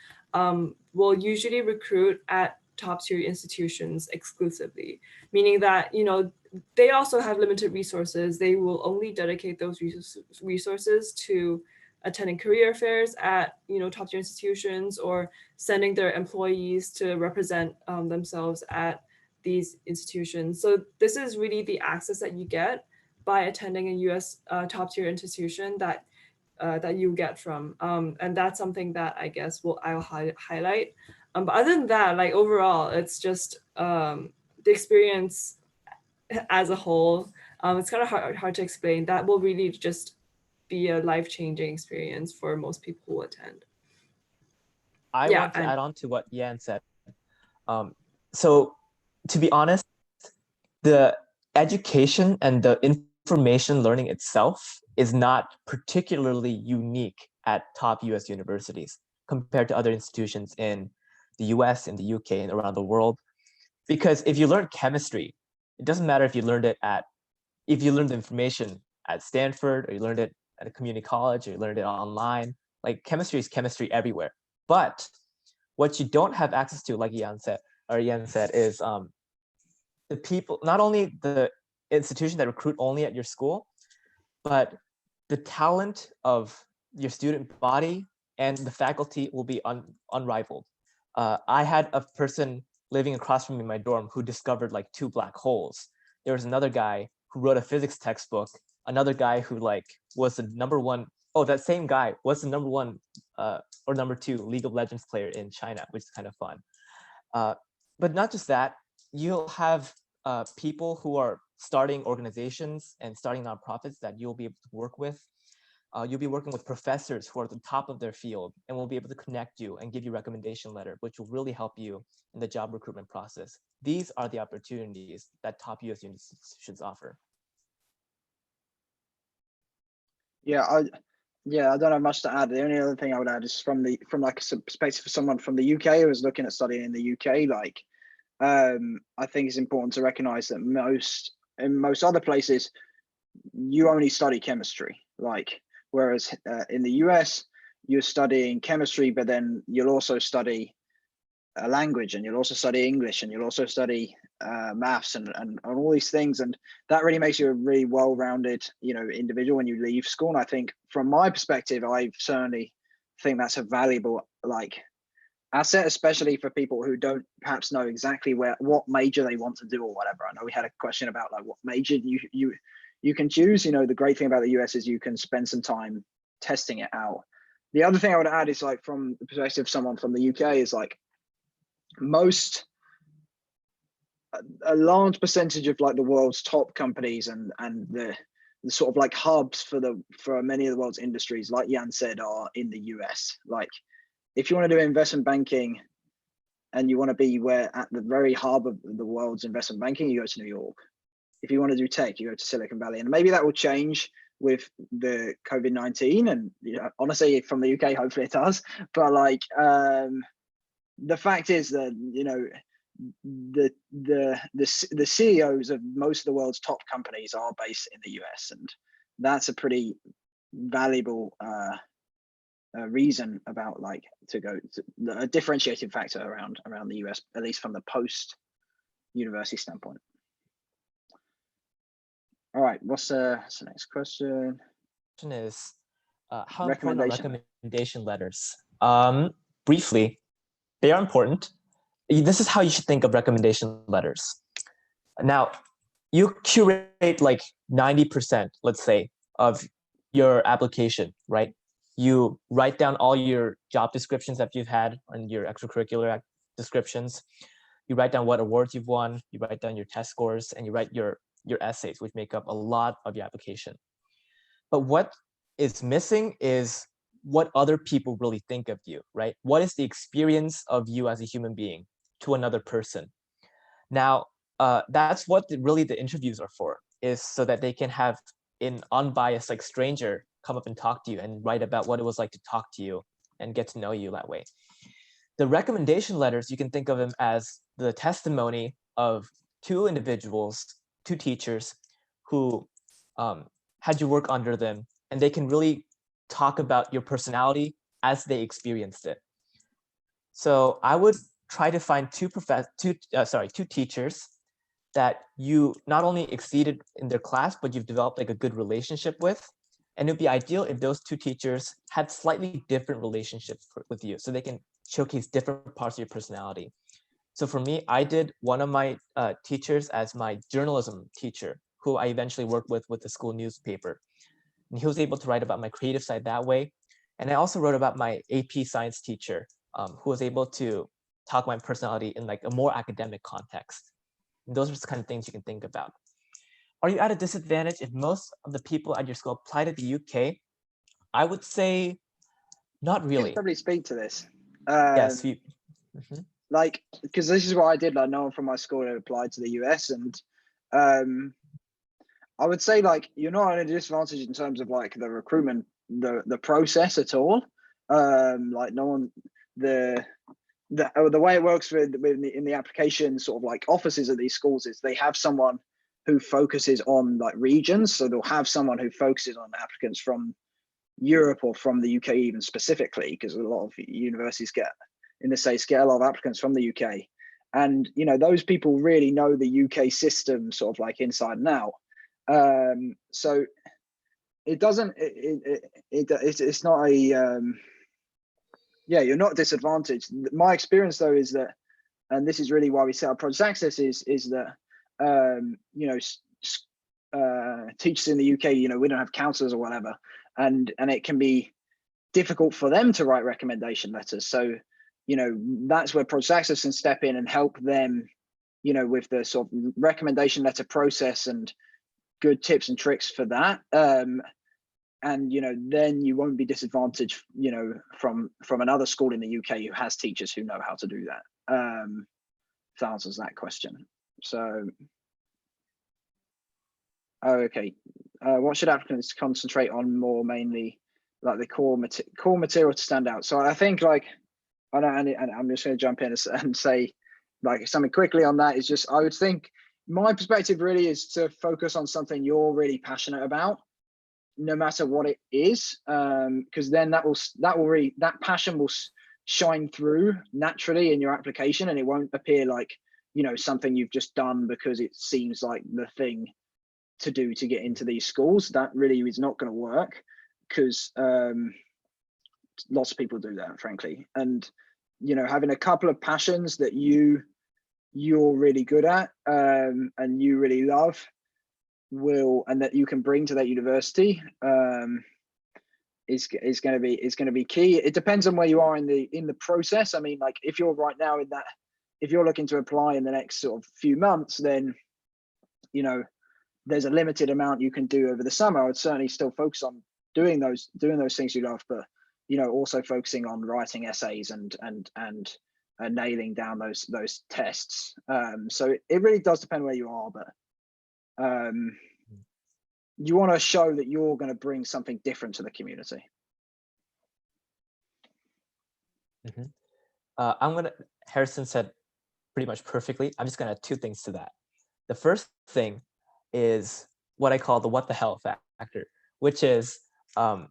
will usually recruit at top tier institutions exclusively, meaning that, you know, they also have limited resources. They will only dedicate those resources to attending career fairs at, you know, top tier institutions, or sending their employees to represent themselves at these institutions. So this is really the access that you get by attending a US top tier institution that that you get from, and that's something that I guess I'll highlight. But other than that, like overall, it's just the experience as a whole. It's kind of hard to explain. That will really just be a life-changing experience for most people who attend. I want to add on to what Yan said. So to be honest, the education and the information learning itself is not particularly unique at top US universities compared to other institutions in the US, in the UK, and around the world. Because if you learn chemistry, it doesn't matter if you learned the information at Stanford, or you learned it at a community college, or you learned it online. Like, chemistry is chemistry everywhere. But what you don't have access to, like Yan said, is the people, not only the institution that recruit only at your school, but the talent of your student body and the faculty will be unrivaled. I had a person living across from me in my dorm who discovered like 2 black holes. There was another guy who wrote a physics textbook, another guy who like was the that same guy was the #1 or #2 League of Legends player in China, which is kind of fun. But not just that, you'll have people who are starting organizations and starting nonprofits that you'll be able to work with. You'll be working with professors who are at the top of their field and will be able to connect you and give you a recommendation letter, which will really help you in the job recruitment process. These are the opportunities that top US institutions offer. Yeah, I don't have much to add. The only other thing I would add is from like a perspective of someone from the UK who is looking at studying in the UK, like I think it's important to recognize that in most other places you only study chemistry, like whereas in the US you're studying chemistry, but then you'll also study a language, and you'll also study English, and you'll also study maths and all these things, and that really makes you a really well-rounded, you know, individual when you leave school. And I think from my perspective, I certainly think that's a valuable like asset, especially for people who don't perhaps know exactly what major they want to do or whatever. I know we had a question about like what major you can choose. You know, the great thing about the US is you can spend some time testing it out. The other thing I would add is like from the perspective of someone from the UK is like a large percentage of like the world's top companies and the sort of like hubs for many of the world's industries, like Yan said, are in the US. Like if you want to do investment banking and you want to be at the very hub of the world's investment banking, you go to New York. If you want to do tech, you go to Silicon Valley. And maybe that will change with the COVID-19. And you know, honestly, from the UK, hopefully it does. But like the fact is that, you know, the CEOs of most of the world's top companies are based in the US, and that's a pretty valuable reason about like to go to a differentiating factor around the US, at least from the post university standpoint. All right, what's the next question? Question is how important are recommendation letters? Briefly, they are important. This is how you should think of recommendation letters. Now, you curate like 90%, let's say, of your application, right? You write down all your job descriptions that you've had and your extracurricular descriptions. You write down what awards you've won, you write down your test scores, and you write your essays, which make up a lot of your application. But what is missing is what other people really think of you, right? What is the experience of you as a human being to another person? Now, that's what really the interviews are for, is so that they can have an unbiased like stranger come up and talk to you and write about what it was like to talk to you and get to know you that way. The recommendation letters, you can think of them as the testimony of two individuals, two teachers who had you work under them, and they can really talk about your personality as they experienced it. So I would try to find two teachers that you not only exceeded in their class, but you've developed like a good relationship with. And it'd be ideal if those two teachers had slightly different relationships with you, so they can showcase different parts of your personality. So for me, I did one of my teachers as my journalism teacher, who I eventually worked with the school newspaper. And he was able to write about my creative side that way. And I also wrote about my AP science teacher, who was able to talk my personality in like a more academic context. And those are the kind of things you can think about. Are you at a disadvantage if most of the people at your school apply to the UK? I would say not You really. can probably speak to this. Yes. Like, because this is what I did. Like, no one from my school had applied to the US, and I would say like you're not at a disadvantage in terms of like the recruitment, the process at all. Like no one, the way it works in the application sort of like offices of these schools is they have someone who focuses on like regions. So they'll have someone who focuses on applicants from Europe or from the UK even specifically, because a lot of universities in the States get a lot of applicants from the UK. And, you know, those people really know the UK system sort of like inside and out. So it doesn't, it's not a, yeah, you're not disadvantaged. My experience though is that, and this is really why we set up Project Access, is that, you know, teachers in the UK, you know, we don't have counselors or whatever, and it can be difficult for them to write recommendation letters. So, you know, that's where Project Access can step in and help them, you know, with the sort of recommendation letter process and good tips and tricks for that. And, you know, then you won't be disadvantaged, you know, from another school in the UK who has teachers who know how to do that. If that answers that question. So, okay. What should applicants concentrate on more, mainly like the core material to stand out? So I think like, and I'm just going to jump in and say like something quickly on that is just, I would think my perspective really is to focus on something you're really passionate about, no matter what it is, because then that passion will shine through naturally in your application, and it won't appear like, you know, something you've just done because it seems like the thing to do to get into these schools. That really is not going to work, because lots of people do that, frankly. And, you know, having a couple of passions that you're really good at, and you really love, and that you can bring to that university, is going to be key. It depends on where you are in the process. I mean, like if you're right now in that, if you're looking to apply in the next sort of few months, then, you know, there's a limited amount you can do over the summer. I would certainly still focus on doing those things you love, but, you know, also focusing on writing essays and nailing down those tests. So it really does depend where you are, but you want to show that you're going to bring something different to the community. Harrison said pretty much perfectly. I'm just going to add two things to that. The first thing is what I call the what the hell factor, which is like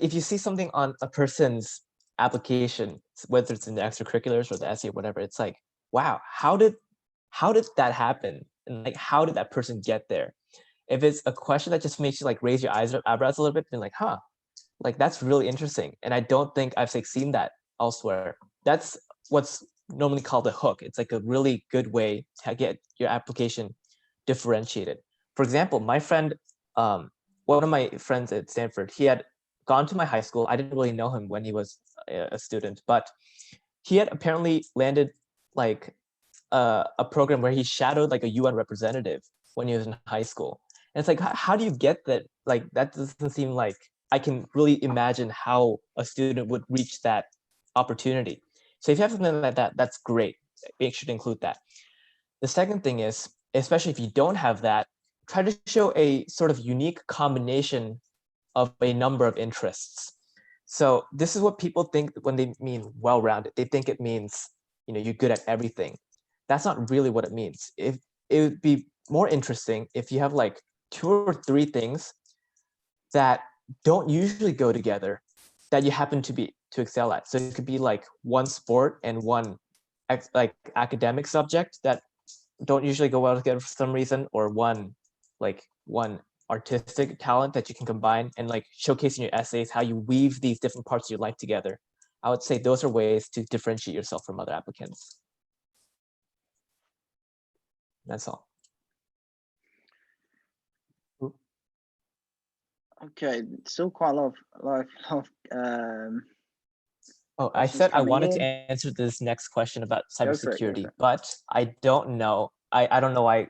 if you see something on a person's application, whether it's in the extracurriculars or the essay or whatever, it's like, wow, how did that happen? And like, how did that person get there? If it's a question that just makes you like raise your eyebrows a little bit, and like, huh, like that's really interesting. And I don't think I've like seen that elsewhere. That's what's normally called a hook. It's like a really good way to get your application differentiated. For example, my friend, one of my friends at Stanford, he had gone to my high school. I didn't really know him when he was a student, but he had apparently landed like a program where he shadowed like a UN representative when he was in high school. And it's like, how do you get that? Like, that doesn't seem like I can really imagine how a student would reach that opportunity. So if you have something like that, that's great. It should include that. The second thing is, especially if you don't have that, try to show a sort of unique combination of a number of interests. So this is what people think when they mean well-rounded. They think it means, you're good at everything. That's not really what it means. If it would be more interesting if you have like 2 or 3 things that don't usually go together that you happen to excel at. So it could be like one sport and one like academic subject that don't usually go well together for some reason, or one artistic talent that you can combine and like showcase in your essays how you weave these different parts of your life together. I would say those are ways to differentiate yourself from other applicants. That's all. Okay, still quite a lot of Oh, I questions said I coming wanted to in. answer this next question about Go for it, go cybersecurity, for it. but I don't know. I don't know why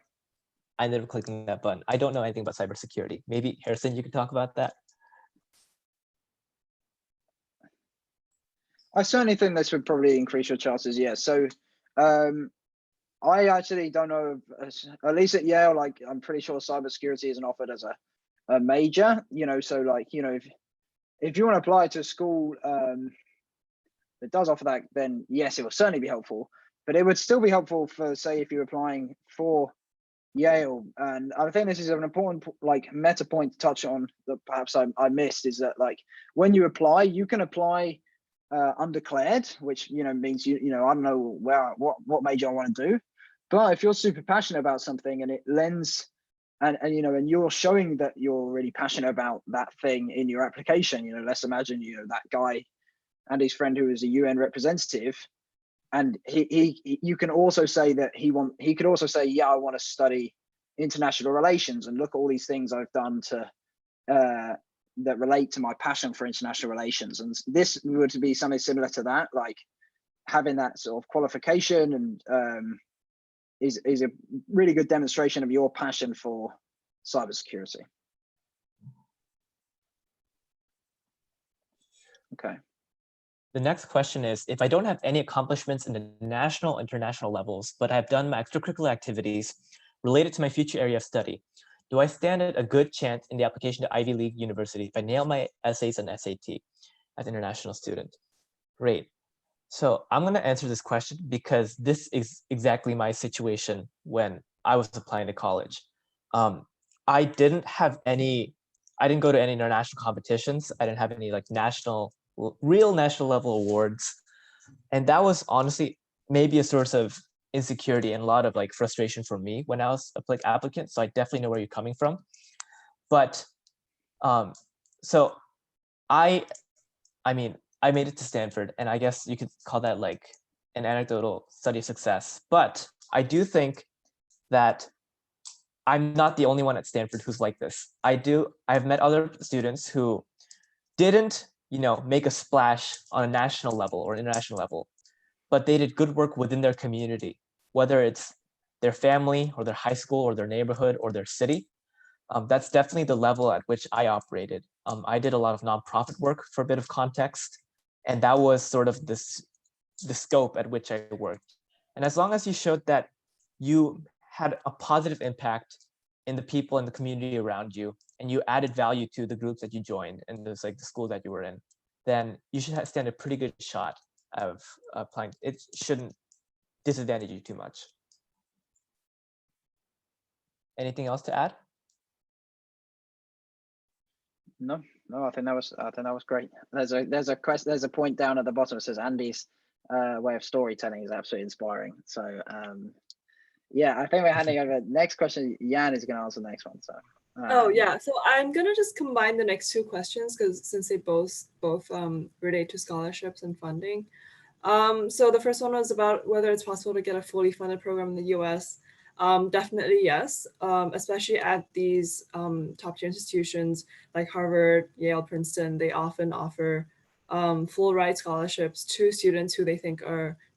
I ended up clicking that button. I don't know anything about cybersecurity. Maybe Harrison, you could talk about that. I certainly think this would probably increase your chances. Yeah. So, I actually don't know. At least at Yale, like I'm pretty sure cybersecurity isn't offered as a major. So like if you want to apply to a school that does offer that, then yes, it will certainly be helpful. But it would still be helpful for, say, if you're applying for Yale. And I think this is an important like meta point to touch on that perhaps I missed, is that like when you apply, you can apply undeclared, which means I don't know what major I want to do. But if you're super passionate about something and it lends and you're showing that you're really passionate about that thing in your application, let's imagine that guy and his friend who is a UN representative, and you can also say that he could also say, yeah, I want to study international relations and look at all these things I've done to that relate to my passion for international relations. And this would be something similar to that, like having that sort of qualification and is a really good demonstration of your passion for cybersecurity. Okay. The next question is, if I don't have any accomplishments in the national, international levels, but I've done my extracurricular activities related to my future area of study, do I stand a good chance in the application to Ivy League University if I nail my essays and SAT as an international student? Great. So I'm going to answer this question because this is exactly my situation when I was applying to college. I didn't go to any international competitions. I didn't have any like real national level awards. And that was honestly maybe a source of insecurity and a lot of like frustration for me when I was a applicant. So I definitely know where you're coming from. But so I mean, I made it to Stanford, and I guess you could call that like an anecdotal study of success. But I do think that I'm not the only one at Stanford who's like this. I've met other students who didn't, make a splash on a national level or international level, but they did good work within their community, whether it's their family or their high school or their neighborhood or their city. That's definitely the level at which I operated. I did a lot of nonprofit work for a bit of context, and that was sort of the scope at which I worked. And as long as you showed that you had a positive impact in the people in the community around you, and you added value to the groups that you joined and there's like the school that you were in, then you should stand a pretty good shot of applying. It shouldn't disadvantage you too much. Anything else to add? No, I think that was great. There's a point down at the bottom that says Andy's way of storytelling is absolutely inspiring. So yeah, I think we're handing over. Next question, Jan is going to answer the next one. So oh yeah, so I'm gonna just combine the next two questions because since they both relate to scholarships and funding. So the first one was about whether it's possible to get a fully funded program in the US. Definitely yes, especially at these top tier institutions like Harvard, Yale, Princeton. They often offer full ride scholarships to students who they think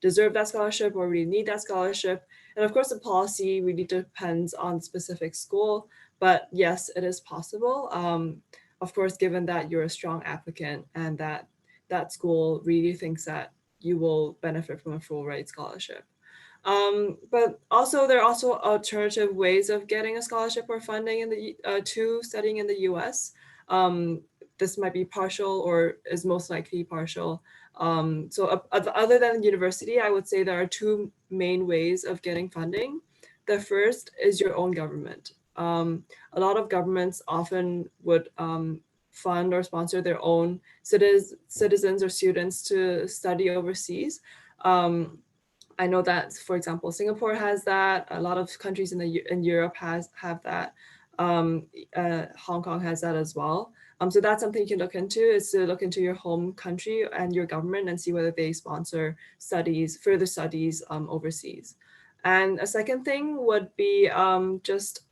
deserve that scholarship or really need that scholarship. And of course, the policy really depends on specific school, but yes, it is possible. of course, given that you're a strong applicant and that that school really thinks that you will benefit from a full ride scholarship. But also there are also alternative ways of getting a scholarship or funding in the to studying in the US. This might be partial or is most likely partial. So other than university, I would say there are two main ways of getting funding. The first is your own government. A lot of governments often would fund or sponsor their own citizens or students to study overseas. I know that, for example, Singapore has that. A lot of countries in Europe have that. Hong Kong has that as well. So that's something you can look into, is to look into your home country and your government and see whether they sponsor further studies overseas. And a second thing would be just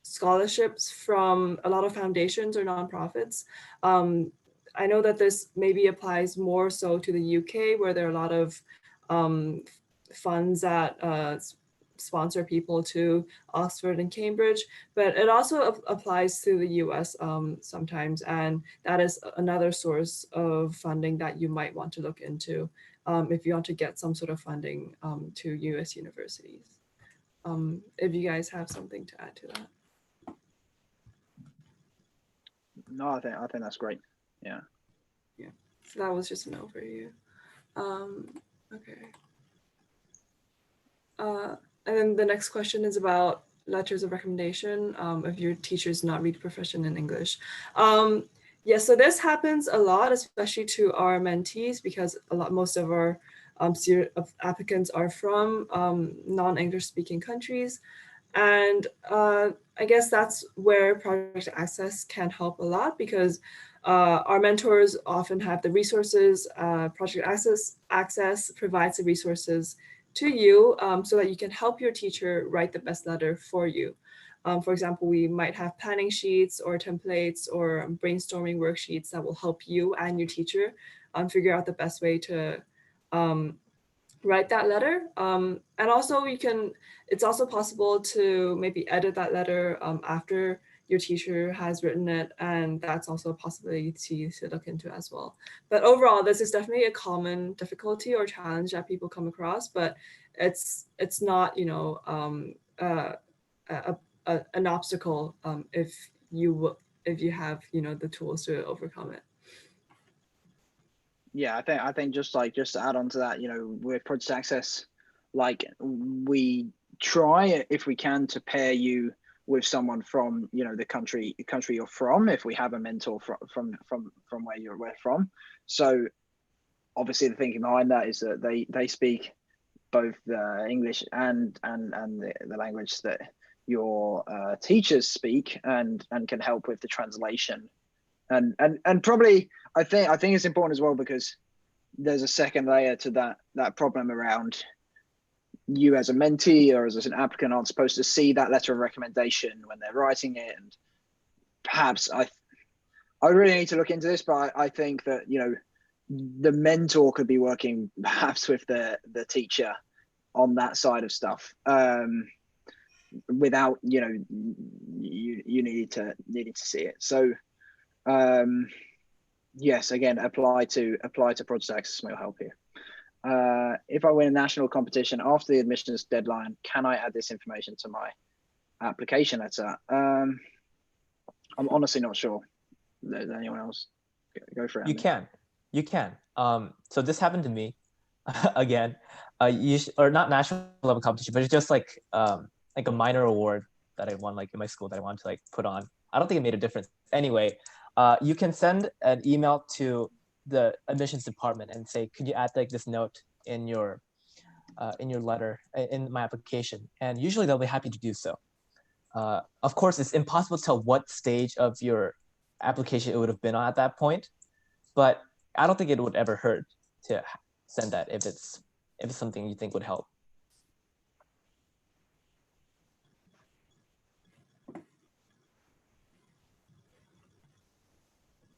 scholarships from a lot of foundations or nonprofits. I know that this maybe applies more so to the UK, where there are a lot of funds that sponsor people to Oxford and Cambridge, but it also applies to the US sometimes, and that is another source of funding that you might want to look into if you want to get some sort of funding to US universities. If you guys have something to add to that. No, I think that's great. Yeah. Yeah. So that was just an overview. Okay. And then the next question is about letters of recommendation if your teacher is not really proficient in English. Yeah, so this happens a lot, especially to our mentees, because most of our applicants are from non-English speaking countries. And I guess that's where Project Access can help a lot, because our mentors often have the resources. Project Access provides the resources to you so that you can help your teacher write the best letter for you. For example, we might have planning sheets or templates or brainstorming worksheets that will help you and your teacher figure out the best way to write that letter. And also it's also possible to maybe edit that letter after your teacher has written it, and that's also a possibility to look into as well. But overall, this is definitely a common difficulty or challenge that people come across, but it's not, you know, an obstacle if you have, you know, the tools to overcome it. Yeah, I think just to add on to that, you know, with Project Access, like, we try, if we can, to pair you with someone from, you know, the country you're from, if we have a mentor from where we're from. So obviously the thinking behind that is that they speak both the English and the language that your teachers speak, and can help with the translation. And probably I think it's important as well, because there's a second layer to that problem around you as a mentee or as an applicant aren't supposed to see that letter of recommendation when they're writing it. And perhaps I really need to look into this, but I think that, you know, the mentor could be working perhaps with the teacher on that side of stuff, without, you know, you need to see it. So yes, again, apply to Project Access will help you. If I win a national competition after the admissions deadline, can I add this information to my application letter? I'm honestly not sure. Does anyone else go for it? You can. So this happened to me again. Or not national level competition, but it's just like a minor award that I won, like in my school, that I wanted to like put on. I don't think it made a difference. Anyway, you can send an email to the admissions department and say, could you add like this note in your letter, in my application? And usually they'll be happy to do so. Of course, it's impossible to tell what stage of your application it would have been on at that point, but I don't think it would ever hurt to send that if it's something you think would help.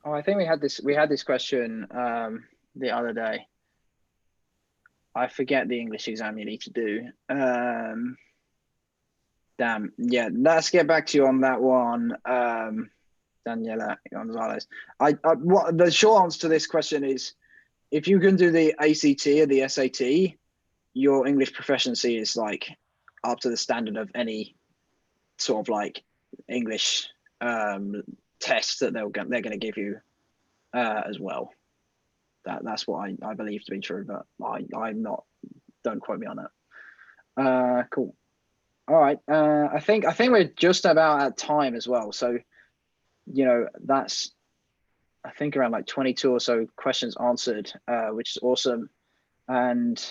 Oh, I think we had this question the other day. I forget the English exam you need to do. Damn, yeah, let's get back to you on that one. Daniela Gonzalez. What the short answer to this question is, if you can do the ACT or the SAT, your English proficiency is like up to the standard of any sort of like English test that they're going to give you as well. That's what I believe to be true, but I'm not. Don't quote me on that. Cool. All right. I think we're just about at time as well. So, you know, that's I think around like 22 or so questions answered, which is awesome. And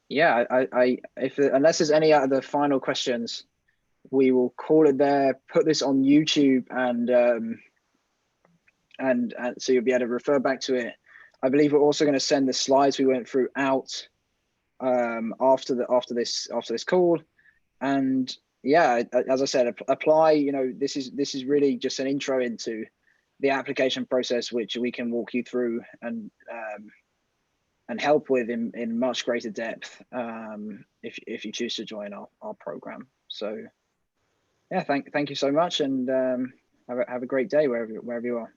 yeah, unless there's any other final questions, we will call it there. Put this on YouTube, and so you'll be able to refer back to it. I believe we're also going to send the slides we went through out after this call. And yeah, as I said, apply. You know, this is really just an intro into the application process, which we can walk you through and help with in much greater depth if you choose to join our program. So yeah, thank you so much, and have a great day wherever you are.